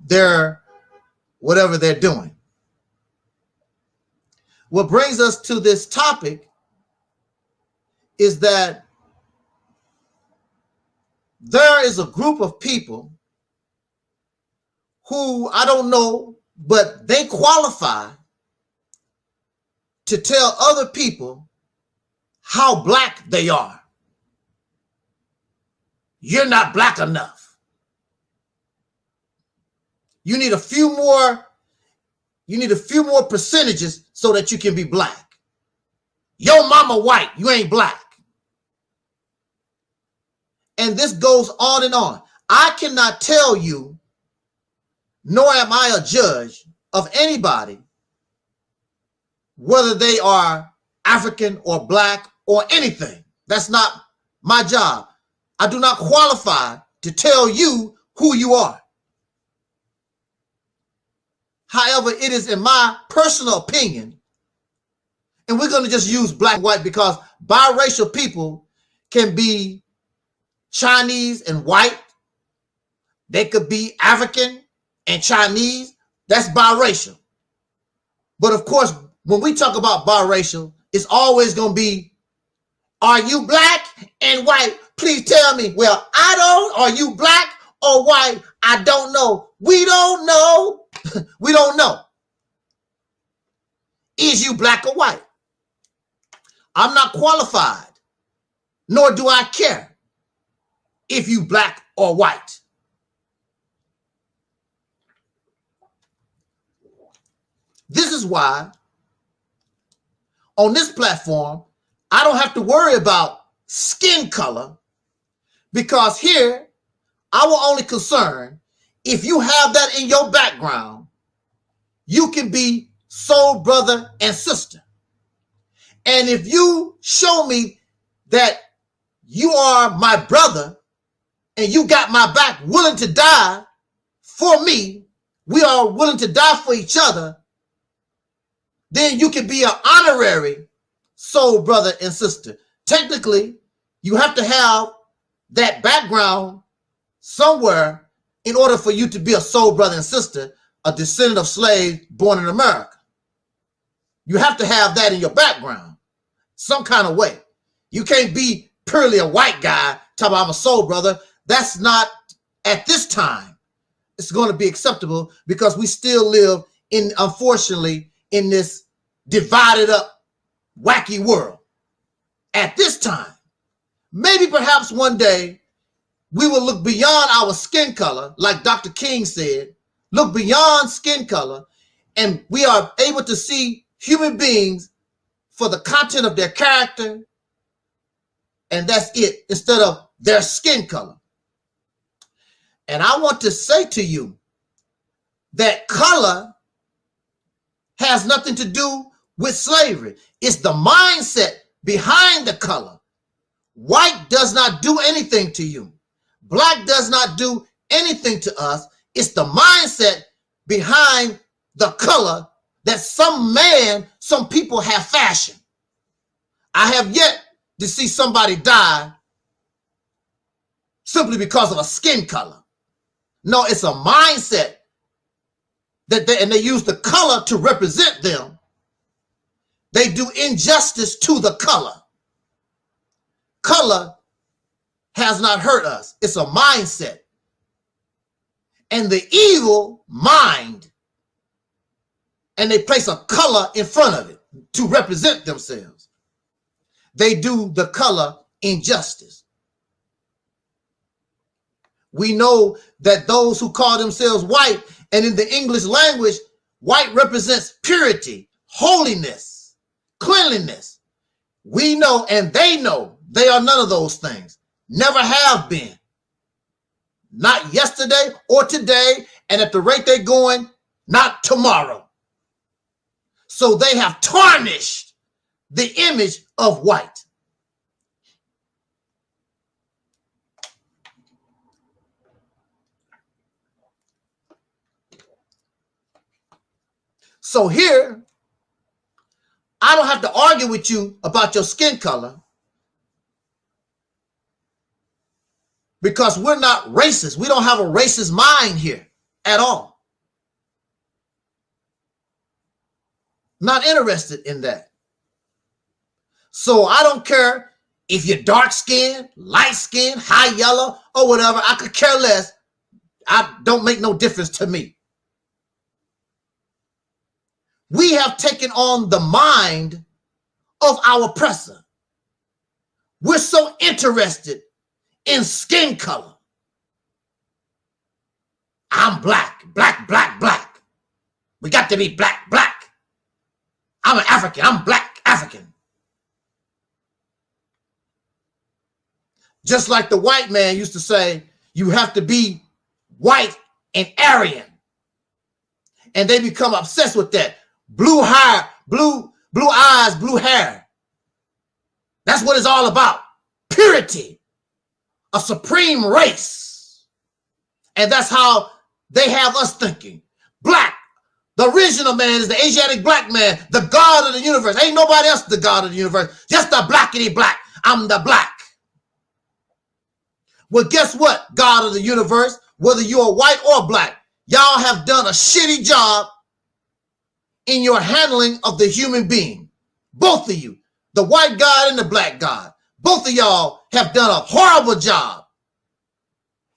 their whatever they're doing. What brings us to this topic is that there is a group of people who I don't know, but they qualify to tell other people how black they are. You're not black enough. You need a few more percentages so that you can be black. Your mama white, you ain't black. And this goes on and on. I cannot tell you, nor am I a judge of anybody, whether they are African or black or anything. That's not my job. I do not qualify to tell you who you are. However, it is in my personal opinion, and we're going to just use black and white because biracial people can be Chinese and white. They could be African and Chinese. That's biracial. But of course, when we talk about biracial, it's always going to be, are you black and white? Please tell me. Well, I don't. Are you black or white? I don't know. We don't know. We don't know. Is you black or white? I'm not qualified, nor do I care if you black or white. This is why on this platform, I don't have to worry about skin color, because here I will only concern if you have that in your background, you can be soul brother and sister. And if you show me that you are my brother and you got my back, willing to die for me, we are willing to die for each other, then you can be an honorary soul brother and sister. Technically, you have to have that background somewhere in order for you to be a soul brother and sister, a descendant of slaves born in America. You have to have that in your background some kind of way. You can't be purely a white guy talking about I'm a soul brother. That's not, at this time, it's going to be acceptable, because we still live in, unfortunately, in this divided up, wacky world. At this time, maybe perhaps one day we will look beyond our skin color, like Dr. King said, look beyond skin color, and we are able to see human beings for the content of their character, and that's it, instead of their skin color. And I want to say to you that color has nothing to do with slavery. It's the mindset behind the color. White does not do anything to you. Black does not do anything to us. It's the mindset behind the color that some people have fashioned. I have yet to see somebody die simply because of a skin color. No, it's a mindset and they use the color to represent them. They do injustice to the color. Color has not hurt us. It's a mindset. And the evil mind, and they place a color in front of it to represent themselves. They do the color injustice. We know that those who call themselves white, and in the English language, white represents purity, holiness, cleanliness. We know, and they know, they are none of those things. Never have been. Not yesterday or today, and at the rate they're going, not tomorrow. So they have tarnished the image of white. So here, I don't have to argue with you about your skin color, because we're not racist. We don't have a racist mind here at all. Not interested in that. So I don't care if you're dark skinned, light skinned, high yellow, or whatever. I could care less. I don't make no difference to me. We have taken on the mind of our oppressor. We're so interested in skin color. I'm black, black, black, black. We got to be black, black. I'm an African, I'm black African. Just like the white man used to say, you have to be white and Aryan. And they become obsessed with that. Blue hair, blue eyes, blue hair. That's what it's all about. Purity. A supreme race. And that's how they have us thinking. Black. The original man is the Asiatic black man, the God of the universe. Ain't nobody else the God of the universe. Just the blackity black. I'm the black. Well, guess what, God of the universe? Whether you're white or black, y'all have done a shitty job in your handling of the human being. Both of you, the white God and the black God, both of y'all have done a horrible job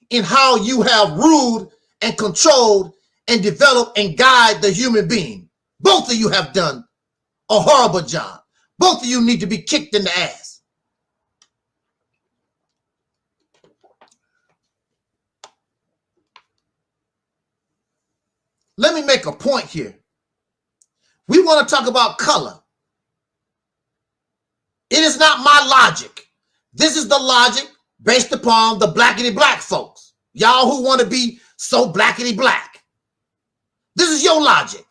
in how you have ruled and controlled and developed and guide the human being. Both of you have done a horrible job. Both of you need to be kicked in the ass. Let me make a point here. We want to talk about color. It is not my logic. This is the logic based upon the blackity black folks. Y'all who want to be so blackity black. This is your logic.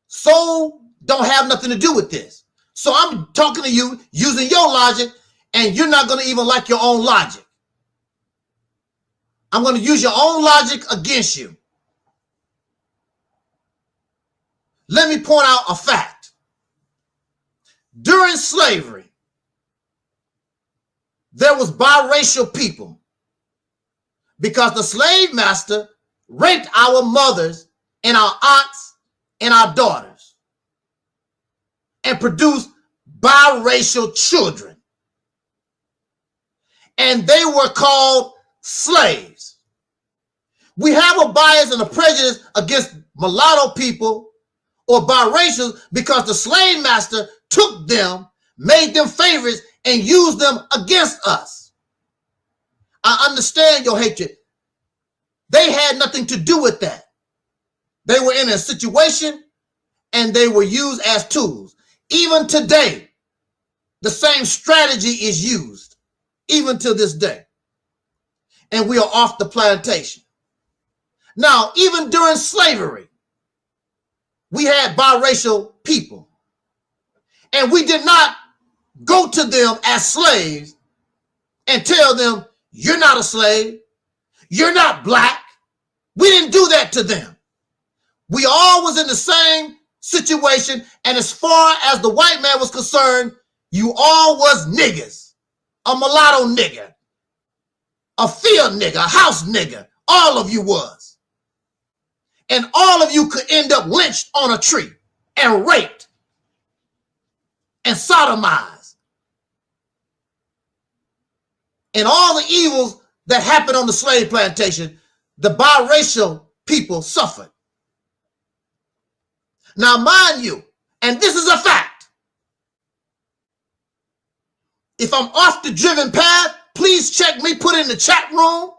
So don't have nothing to do with this. So I'm talking to you using your logic, and you're not going to even like your own logic. I'm going to use your own logic against you. Let me point out a fact. During slavery, there was biracial people because the slave master raped our mothers and our aunts and our daughters and produced biracial children. And they were called slaves. We have a bias and a prejudice against mulatto people or biracials because the slave master took them, made them favorites, and used them against us. I understand your hatred. They had nothing to do with that. They were in a situation and they were used as tools. Even today, the same strategy is used, even to this day. And we are off the plantation. Now, even during slavery, we had biracial people. And we did not go to them as slaves and tell them, you're not a slave, you're not black. We didn't do that to them. We all was in the same situation, and as far as the white man was concerned, you all was niggas. A mulatto nigger, a field nigger, a house nigger, all of you was. And all of you could end up lynched on a tree and raped and sodomized. And all the evils that happened on the slave plantation, the biracial people suffered. Now, mind you, and this is a fact, if I'm off the driven path, please check me, put it in the chat room,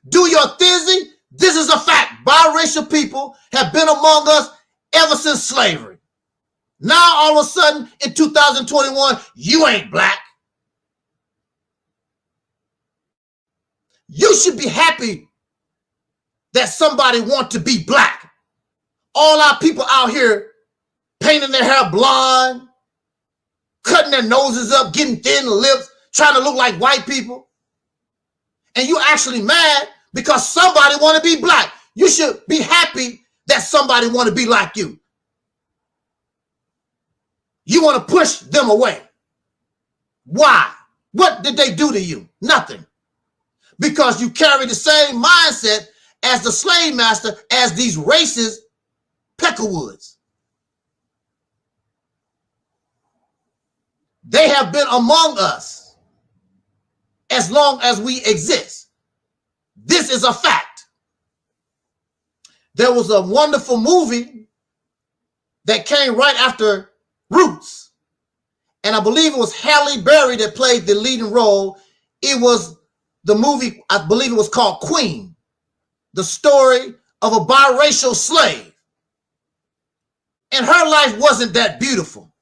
do your thizzy. This is a fact. Biracial people have been among us ever since slavery. Now, all of a sudden, in 2021, you ain't black. You should be happy that somebody wants to be black. All our people out here painting their hair blonde, cutting their noses up, getting thin lips, trying to look like white people. And you actually mad because somebody want to be black. You should be happy that somebody want to be like you. You want to push them away. Why? What did they do to you? Nothing. Because you carry the same mindset as the slave master, as these racist peckerwoods. They have been among us as long as we exist. This is a fact. There was a wonderful movie that came right after Roots. And I believe it was Halle Berry that played the leading role. It was the movie, I believe it was called Queen. The story of a biracial slave. And her life wasn't that beautiful.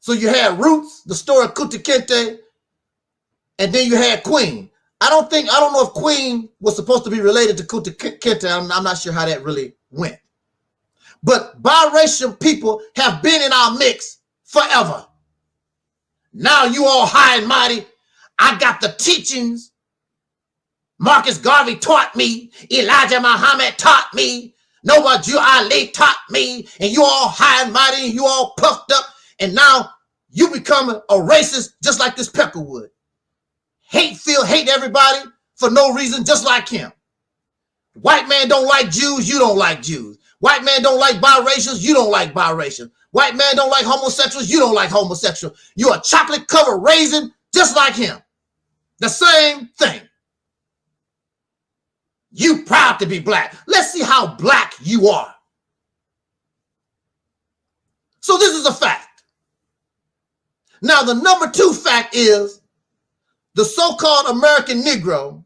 So you had Roots, the story of Kunta Kinte, and then you had Queen. I don't know if Queen was supposed to be related to Kunta Kinte. I'm not sure how that really went. But biracial people have been in our mix forever. Now you all high and mighty. I got the teachings. Marcus Garvey taught me. Elijah Muhammad taught me. Noah Jew Ali taught me. And you all high and mighty, and you all puffed up. And now you become a racist just like this Peckerwood. Hate everybody for no reason, just like him. White man don't like Jews, you don't like Jews. White man don't like biracials, you don't like biracial. White man don't like homosexuals, you don't like homosexual. You're a chocolate-covered raisin just like him. The same thing. You proud to be black. Let's see how black you are. So this is a fact. Now, the number 2 fact is the so-called American Negro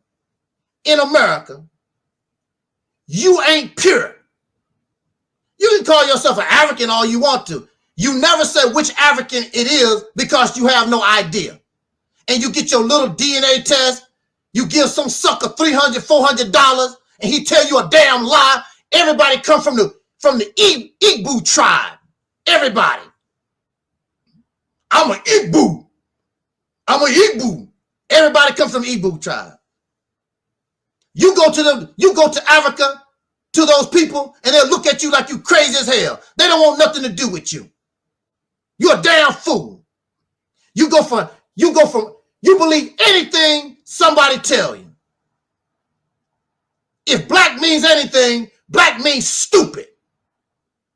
in America, you ain't pure. You can call yourself an African all you want to. You never say which African it is because you have no idea. And you get your little DNA test, you give some sucker $300, $400, and he tell you a damn lie. Everybody come from the Igbo tribe. Everybody. I'm an Igbo. I'm an Igbo. Everybody comes from the Igbo tribe. You go to Africa, to those people, and they'll look at you like you crazy as hell. They don't want nothing to do with you. You're a damn fool. You believe anything somebody tell you. If black means anything, black means stupid.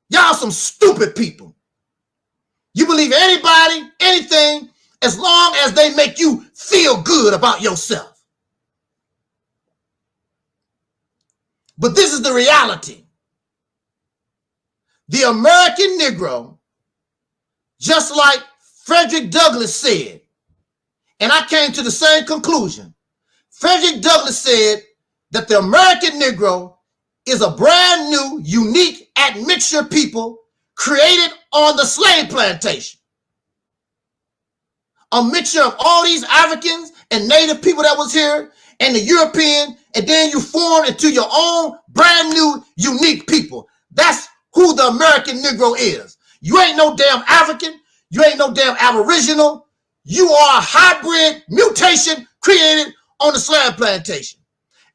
Y'all some stupid people. You believe anybody, anything, as long as they make you feel good about yourself. But this is the reality. The American Negro, just like Frederick Douglass said, And I came to the same conclusion. Frederick Douglass said that the American Negro is a brand new, unique admixture people created on the slave plantation. A mixture of all these Africans and native people that was here and the European, and then you formed into your own brand new, unique people. That's who the American Negro is. You ain't no damn African. You ain't no damn Aboriginal. You are a hybrid mutation created on the slave plantation.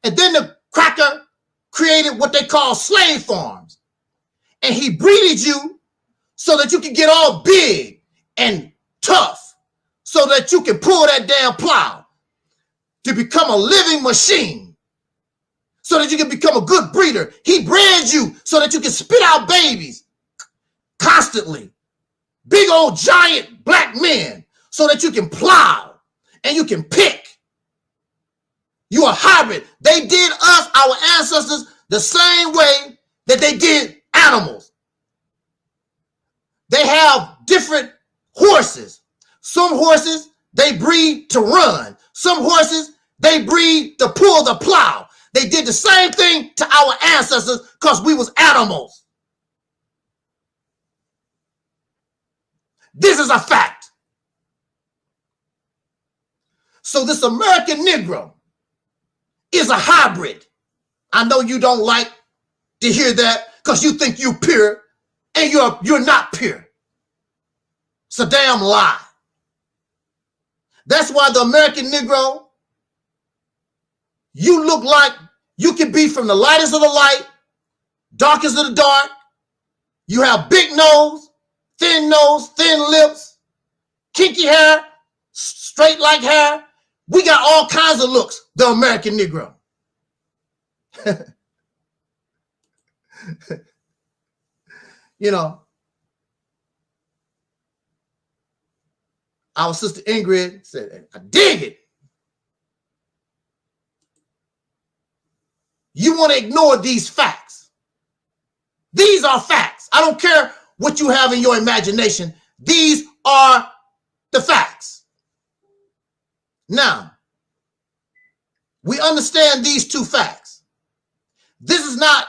And then the cracker created what they call slave farms. And he breeded you so that you can get all big and tough, so that you can pull that damn plow to become a living machine, so that you can become a good breeder. He bred you so that you can spit out babies constantly. Big old giant black men, so that you can plow and you can pick. You are hybrid. They did us, our ancestors, the same way that they did animals. They have different horses. Some horses, they breed to run. Some horses, they breed to pull the plow. They did the same thing to our ancestors because we was animals. This is a fact. So this American Negro is a hybrid. I know you don't like to hear that because you think you're pure, and you're not pure. It's a damn lie. That's why the American Negro, you look like you can be from the lightest of the light, darkest of the dark. You have big nose, thin lips, kinky hair, straight like hair. We got all kinds of looks, the American Negro. You know, our sister Ingrid said, I dig it. You want to ignore these facts. These are facts. I don't care what you have in your imagination. These are the facts. Now, we understand these two facts. This is not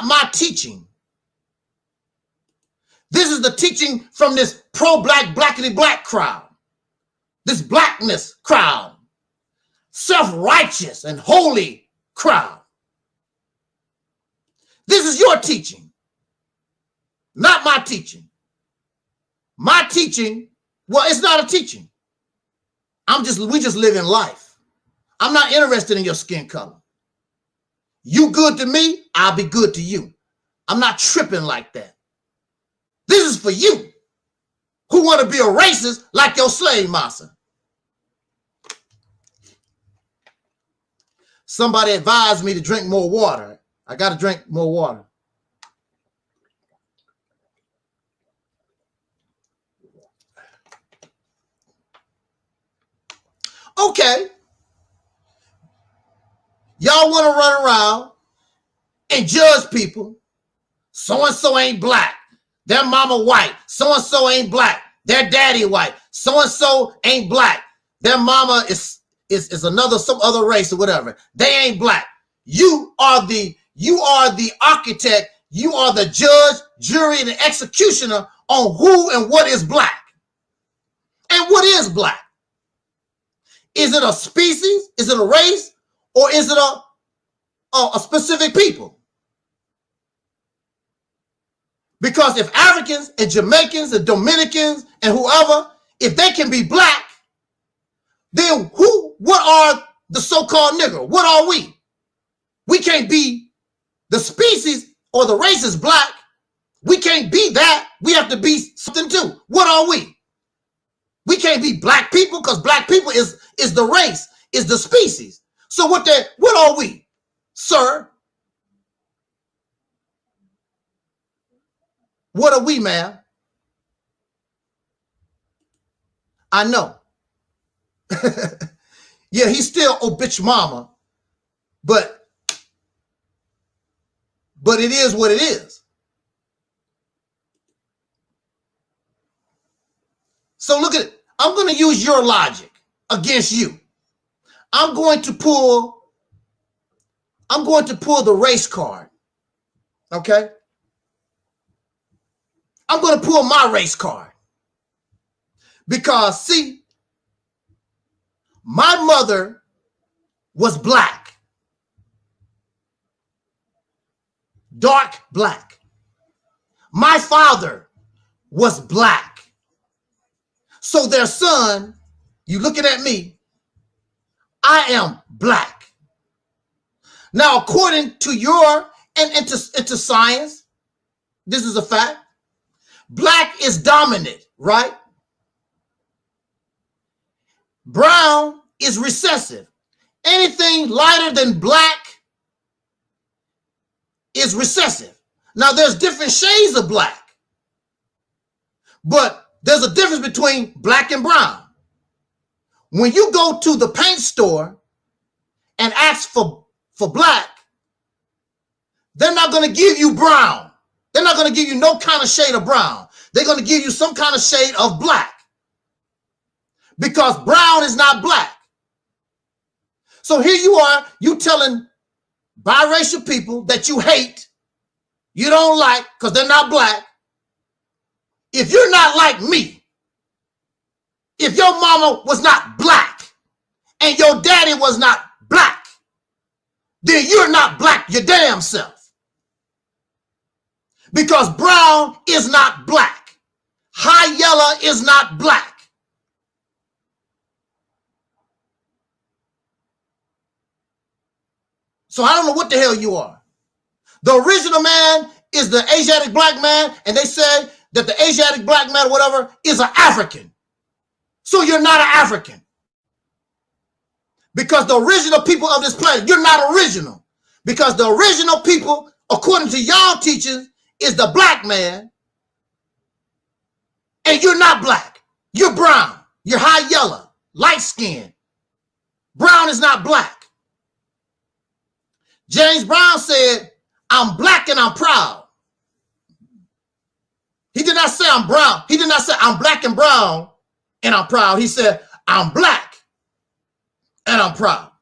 my teaching. This is the teaching from this pro-black, blackity-black crowd. This blackness crowd. Self-righteous and holy crowd. This is your teaching, not my teaching. My teaching, well, it's not a teaching. We just live in life. I'm not interested in your skin color. You good to me, I'll be good to you. I'm not tripping like that. This is for you who want to be a racist like your slave master. Somebody advised me to drink more water. I got to drink more water. Okay. Y'all want to run around and judge people. So-and-so ain't black. Their mama white. So-and-so ain't black. Their daddy white. So-and-so ain't black. Their mama is some other race or whatever. They ain't black. You are the architect. You are the judge, jury, and the executioner on who and what is black. And what is black? Is it a species? Is it a race? Or is it a specific people? Because if Africans and Jamaicans and Dominicans and whoever, if they can be black, then what are the so-called nigger? What are we? We can't be the species or the race is black. We can't be that. We have to be something too. What are we? We can't be black people because black people is the race, is the species. So what are we, sir? What are we, ma'am? I know. Yeah, he's still a bitch mama, but it is what it is. So look at it. I'm going to use your logic against you. I'm going to pull the race card. Okay? I'm going to pull my race card. Because, see, my mother was black. Dark black. My father was black. So their son, you looking at me, I am black. Now, according to your, and into science, this is a fact, black is dominant, right? Brown is recessive. Anything lighter than black is recessive. Now, there's different shades of black, but there's a difference between black and brown. When you go to the paint store and ask for black, they're not going to give you brown. They're not going to give you no kind of shade of brown. They're going to give you some kind of shade of black. Because brown is not black. So here you are, you telling biracial people that you hate, you don't like, because they're not black. If you're not like me, if your mama was not black and your daddy was not black, then you're not black your damn self. Because brown is not black. High yellow is not black. So I don't know what the hell you are. The original man is the Asiatic black man, and they said that the Asiatic black man, whatever, is an African. So you're not an African. Because the original people of this planet, you're not original. Because the original people, according to y'all teachings, is the black man, and you're not black. You're brown. You're high yellow, light skin. Brown is not black. James Brown said, I'm black and I'm proud. He did not say I'm brown. He did not say I'm black and brown and I'm proud. He said, I'm black and I'm proud.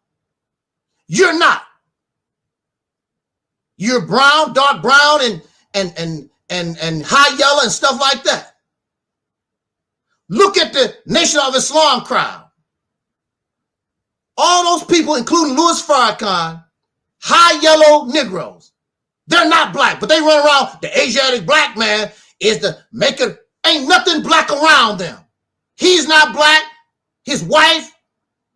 You're not. You're brown, dark brown, and high yellow and stuff like that. Look at the Nation of Islam crowd. All those people, including Louis Farrakhan, high yellow Negroes. They're not black, but they run around. The Asiatic black man is the maker. Ain't nothing black around them. He's not black. His wife,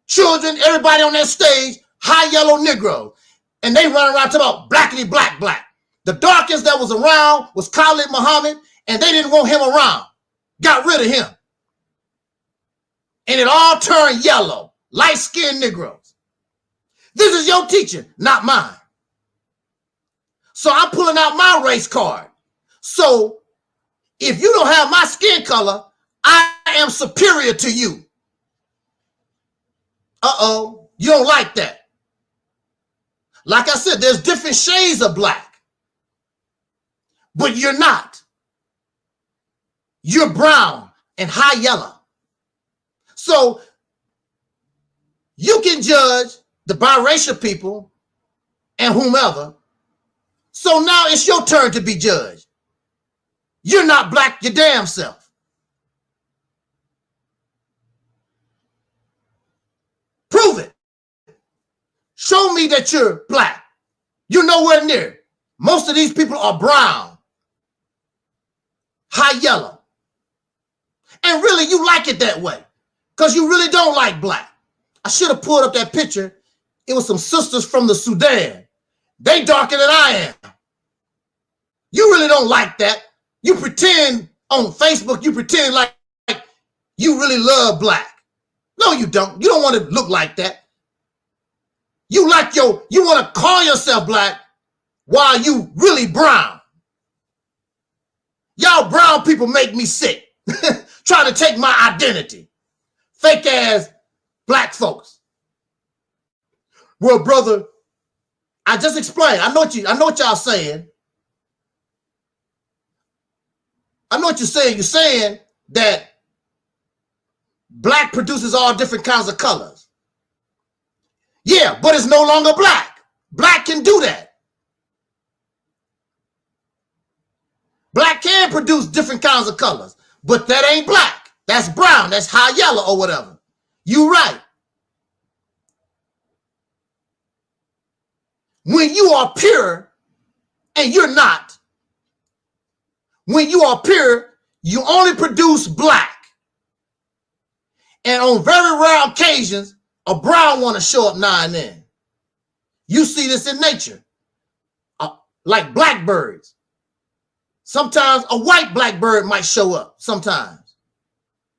children, everybody on that stage, high yellow Negro. And they run around talking about blackity black black. The darkest that was around was Khalid Muhammad, and they didn't want him around. Got rid of him. And it all turned yellow, light-skinned Negroes. This is your teaching, not mine. So I'm pulling out my race card. So if you don't have my skin color, I am superior to you. Uh-oh, you don't like that. Like I said, there's different shades of black. But you're not. You're brown and high yellow. So you can judge the biracial people and whomever. So now it's your turn to be judged. You're not black your damn self. Prove it. Show me that you're black. You're nowhere near. Most of these people are brown, high yellow. And really, you like it that way because you really don't like black. I should have pulled up that picture. It was some sisters from the Sudan. They darker than I am. You really don't like that. You pretend on Facebook, you pretend like you really love black. No, you don't. You don't want to look like that. You want to call yourself black while you really brown. Y'all brown people make me sick. Trying to take my identity. Fake ass black folks. Well, brother, I just explained. I know what y'all saying. I know what you're saying. You're saying that black produces all different kinds of colors. Yeah, but it's no longer black. Black can do that. Black can produce different kinds of colors, but that ain't black. That's brown. That's high yellow or whatever. You right. When you are pure and you're not, when you are pure, you only produce black. And on very rare occasions, a brown one to show up now and then. You see this in nature, like blackbirds. Sometimes a white blackbird might show up sometimes.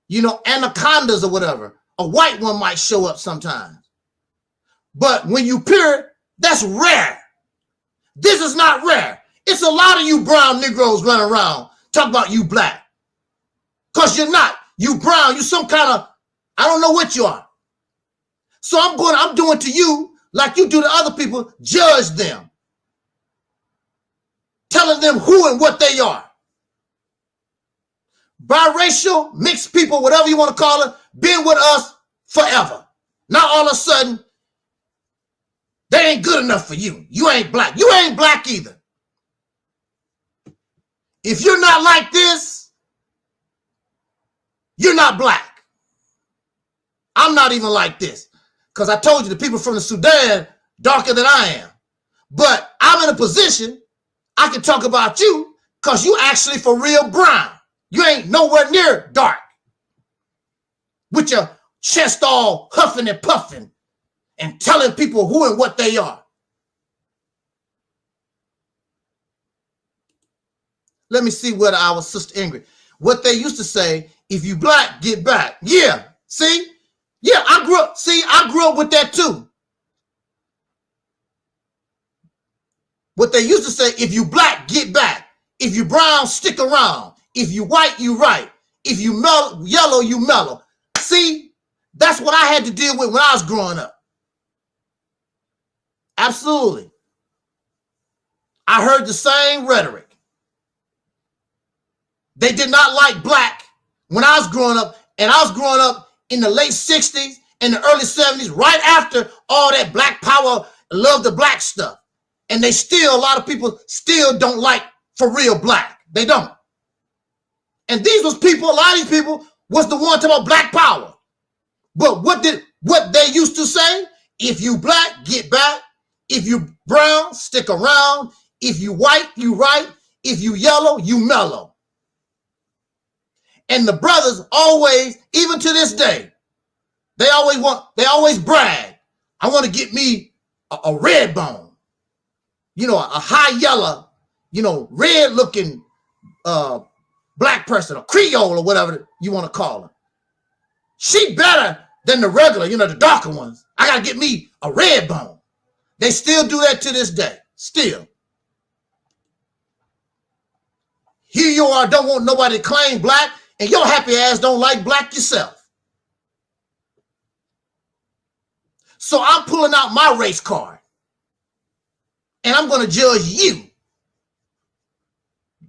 You know, anacondas or whatever. A white one might show up sometimes. But when you pure, that's rare. This is not rare. It's a lot of you brown Negroes running around talking about you black. Because you're not. You brown. You some kind of, I don't know what you are. So I'm doing to you like you do to other people. Judge them. Telling them who and what they are. Biracial, mixed people, whatever you want to call it, been with us forever. Now all of a sudden, they ain't good enough for you. You ain't black. You ain't black either. If you're not like this, you're not black. I'm not even like this. Because I told you the people from the Sudan darker than I am. But I'm in a position I can talk about you because you actually for real brown. You ain't nowhere near dark. With your chest all huffing and puffing and telling people who and what they are. Let me see what our sister Ingrid, what they used to say, if you black, get back. Yeah, see? Yeah, I grew up with that too. What they used to say, if you black, get back. If you brown, stick around. If you white, you right. If you yellow, you mellow. See, that's what I had to deal with when I was growing up. Absolutely. I heard the same rhetoric. They did not like black when I was growing up, and I was growing up in the late 60s and the early 70s, right after all that black power, love the black stuff. And they still, a lot of people still don't like for real black. They don't. And these was people, a lot of these people was the one talking about black power. But what they used to say? If you black, get back. If you brown, stick around. If you white, you right. If you yellow, you mellow. And the brothers always, even to this day, they always brag. I want to get me a red bone. You know, a high yellow, you know, red looking black person, a Creole or whatever you want to call her. She better than the regular, you know, the darker ones. I got to get me a red bone. They still do that to this day. Still. Here you are, don't want nobody to claim black, and your happy ass don't like black yourself. So I'm pulling out my race card. And I'm going to judge you.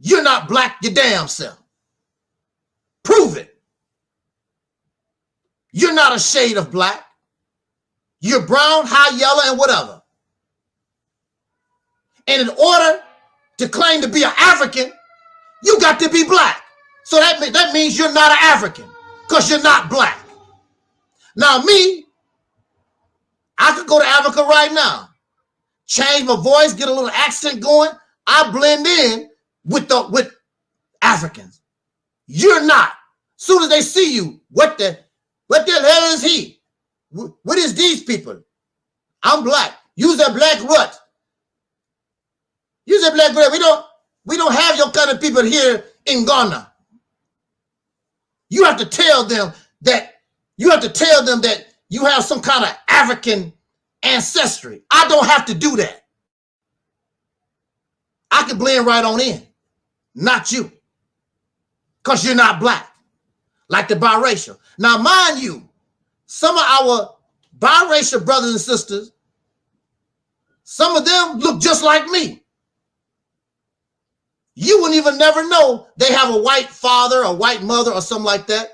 You're not black your damn self. Prove it. You're not a shade of black. You're brown, high yellow, and whatever. And in order to claim to be an African, you got to be black. So that means you're not an African because you're not black. Now me, I could go to Africa right now. Change my voice, get a little accent going. I blend in with Africans. You're not. Soon as they see you, what the hell is he? What is these people? I'm black. Use that black what? Use that black what? We don't have your kind of people here in Ghana. You have to tell them that you have some kind of African ancestry. I don't have to do that. I can blend right on in. Not you. Because you're not black. Like the biracial. Now, mind you, some of our biracial brothers and sisters, some of them look just like me. You wouldn't even never know they have a white father, a white mother, or something like that.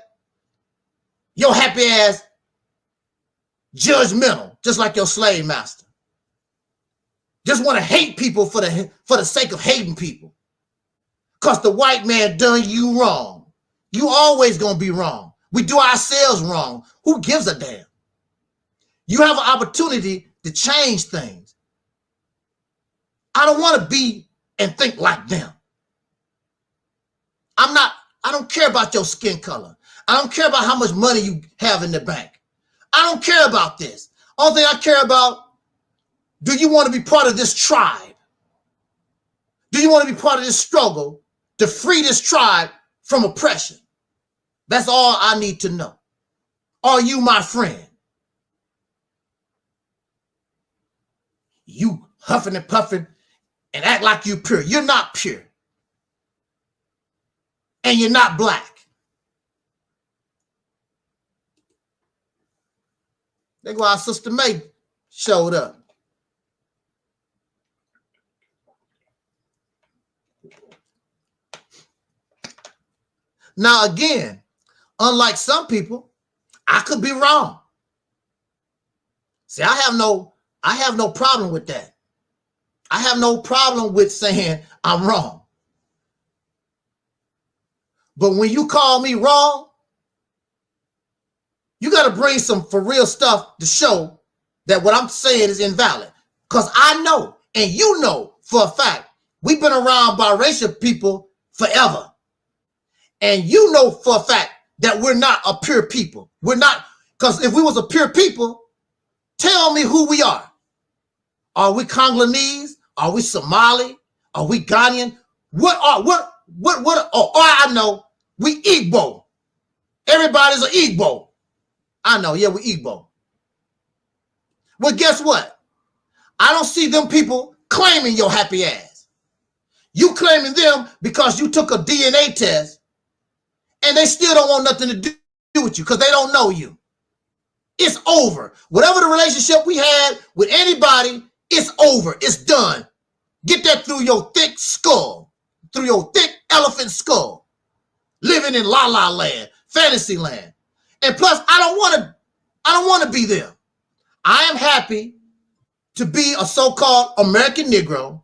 Your happy ass judgmental, just like your slave master. Just want to hate people for the sake of hating people. Because the white man done you wrong. You always gonna be wrong. We do ourselves wrong. Who gives a damn? You have an opportunity to change things. I don't want to be and think like them. I don't care about your skin color. I don't care about how much money you have in the bank. I don't care about this. Only thing I care about, do you want to be part of this tribe? Do you want to be part of this struggle to free this tribe from oppression? That's all I need to know. Are you my friend? You huffing and puffing and act like you're pure. You're not pure. And you're not black. That's why our Sister May showed up. Now again, unlike some people, I could be wrong. See, I have no problem with that. I have no problem with saying I'm wrong. But when you call me wrong, you got to bring some for real stuff to show that what I'm saying is invalid. Because I know, and you know for a fact, we've been around biracial people forever. And you know for a fact that we're not a pure people. We're not, because if we was a pure people, tell me who we are. Are we Congolese? Are we Somali? Are we Ghanaian? I know, we Igbo. Everybody's an Igbo. I know, yeah, we Igbo. Well, guess what? I don't see them people claiming your happy ass. You claiming them because you took a DNA test and they still don't want nothing to do with you because they don't know you. It's over. Whatever the relationship we had with anybody, it's over. It's done. Get that through your thick skull, through your thick elephant skull, living in La La Land, fantasy land. And plus, I don't want to be them. I am happy to be a so-called American Negro.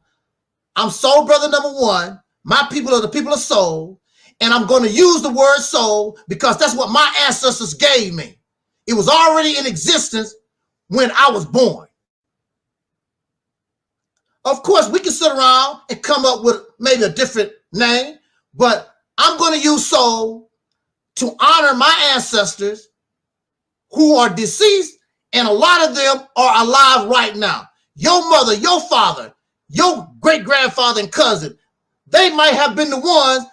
I'm soul brother number one. My people are the people of soul. And I'm going to use the word soul because that's what my ancestors gave me. It was already in existence when I was born. Of course, we can sit around and come up with maybe a different name, but I'm going to use soul to honor my ancestors who are deceased, and a lot of them are alive right now. Your mother, your father, your great-grandfather and cousin, they might have been the ones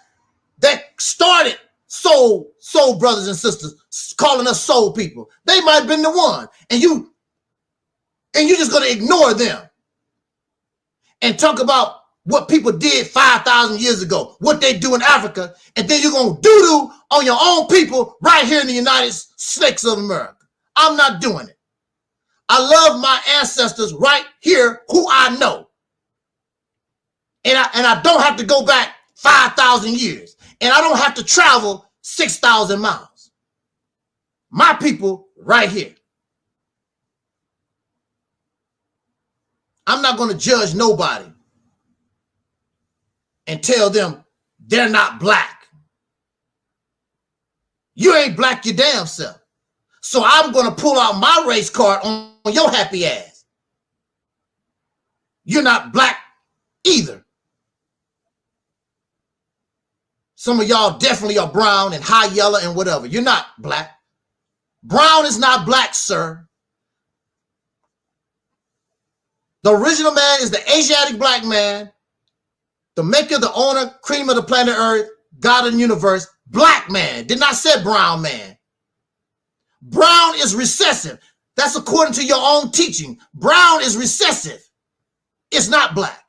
that started soul brothers and sisters, calling us soul people. They might have been the one, and you're just going to ignore them and talk about what people did 5,000 years ago, what they do in Africa, and then you're going to doo-doo on your own people right here in the United States of America. I'm not doing it. I love my ancestors right here who I know. And I don't have to go back 5,000 years. And I don't have to travel 6,000 miles. My people right here. I'm not going to judge nobody and tell them they're not black. You ain't black your damn self. So I'm going to pull out my race card on your happy ass. You're not black either. Some of y'all definitely are brown and high yellow and whatever. You're not black. Brown is not black, sir. The original man is the Asiatic black man, the maker, the owner, cream of the planet Earth, God of the universe, black man. Did not say brown man. Brown is recessive. That's according to your own teaching. Brown is recessive. It's not black.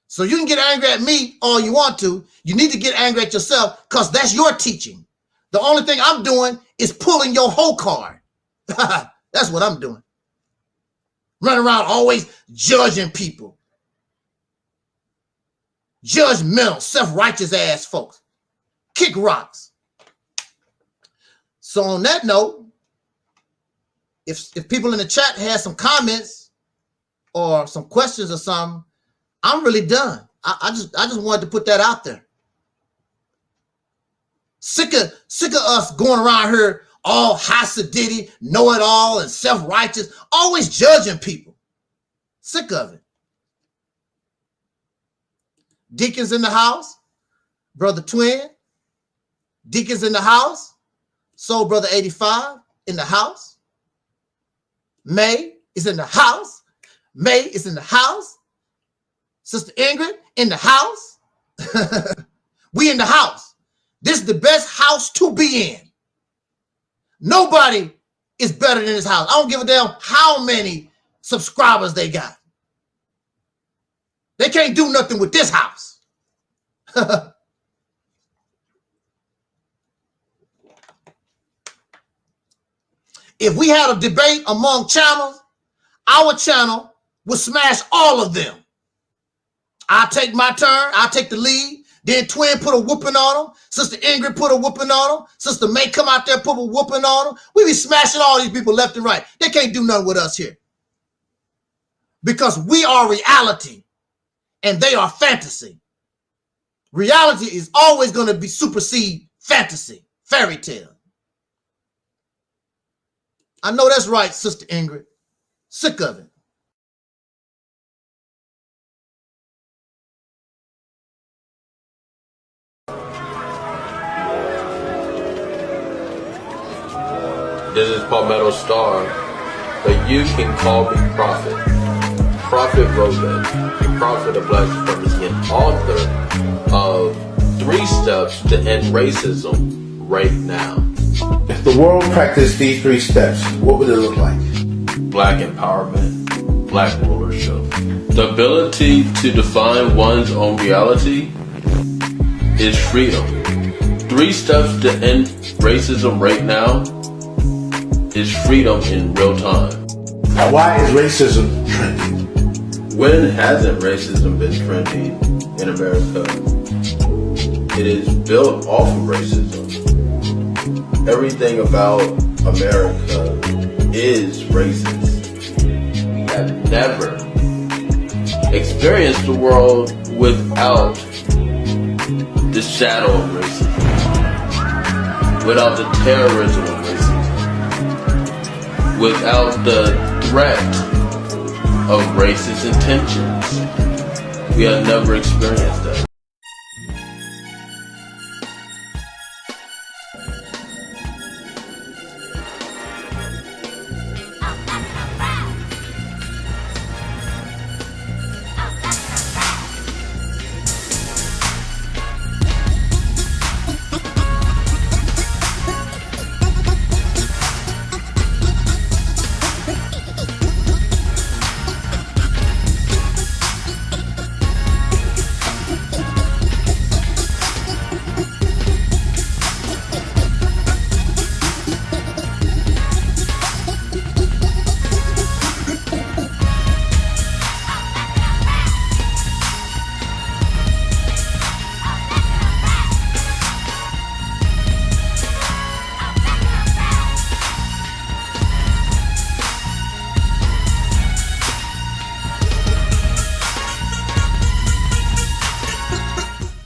So you can get angry at me all you want to. You need to get angry at yourself because that's your teaching. The only thing I'm doing is pulling your whole card. That's what I'm doing. Running around always judging people. Judgmental, self-righteous ass folks. Kick rocks. So on that note, if people in the chat have some comments or some questions or something, I'm really done. I just wanted to put that out there. Sick of us going around here all Hasidity, know-it-all, and self-righteous, always judging people. Sick of it. Deacons in the house, Brother Twin. Deacons in the house, Soul Brother 85 in the house. May is in the house. May is in the house. Sister Ingrid in the house. We in the house. This is the best house to be in. Nobody is better than this house. I don't give a damn how many subscribers they got. They can't do nothing with this house. If we had a debate among channels, our channel would smash all of them. I'll take my turn. I'll take the lead. Then Twin put a whooping on them. Sister Ingrid put a whooping on them. Sister May come out there, put a whooping on them. We be smashing all these people left and right. They can't do nothing with us here. Because we are reality and they are fantasy. Reality is always going to be supersede fantasy, fairy tale. I know that's right, Sister Ingrid. Sick of it. This is Palmetto Star, but you can call me Prophet. Prophet wrote that, the Prophet of Black Supremacy and author of 3 Steps to End Racism right now. If the world practiced these 3 steps, what would it look like? Black empowerment, black rulership. The ability to define one's own reality is freedom. 3 steps to end racism right now is freedom in real time. Now, why is racism trending? When hasn't racism been trending in America? It is built off of racism. Everything about America is racist. We have never experienced the world without the shadow of racism, without the terrorism of racism, without the threat of racist intentions. We have never experienced that.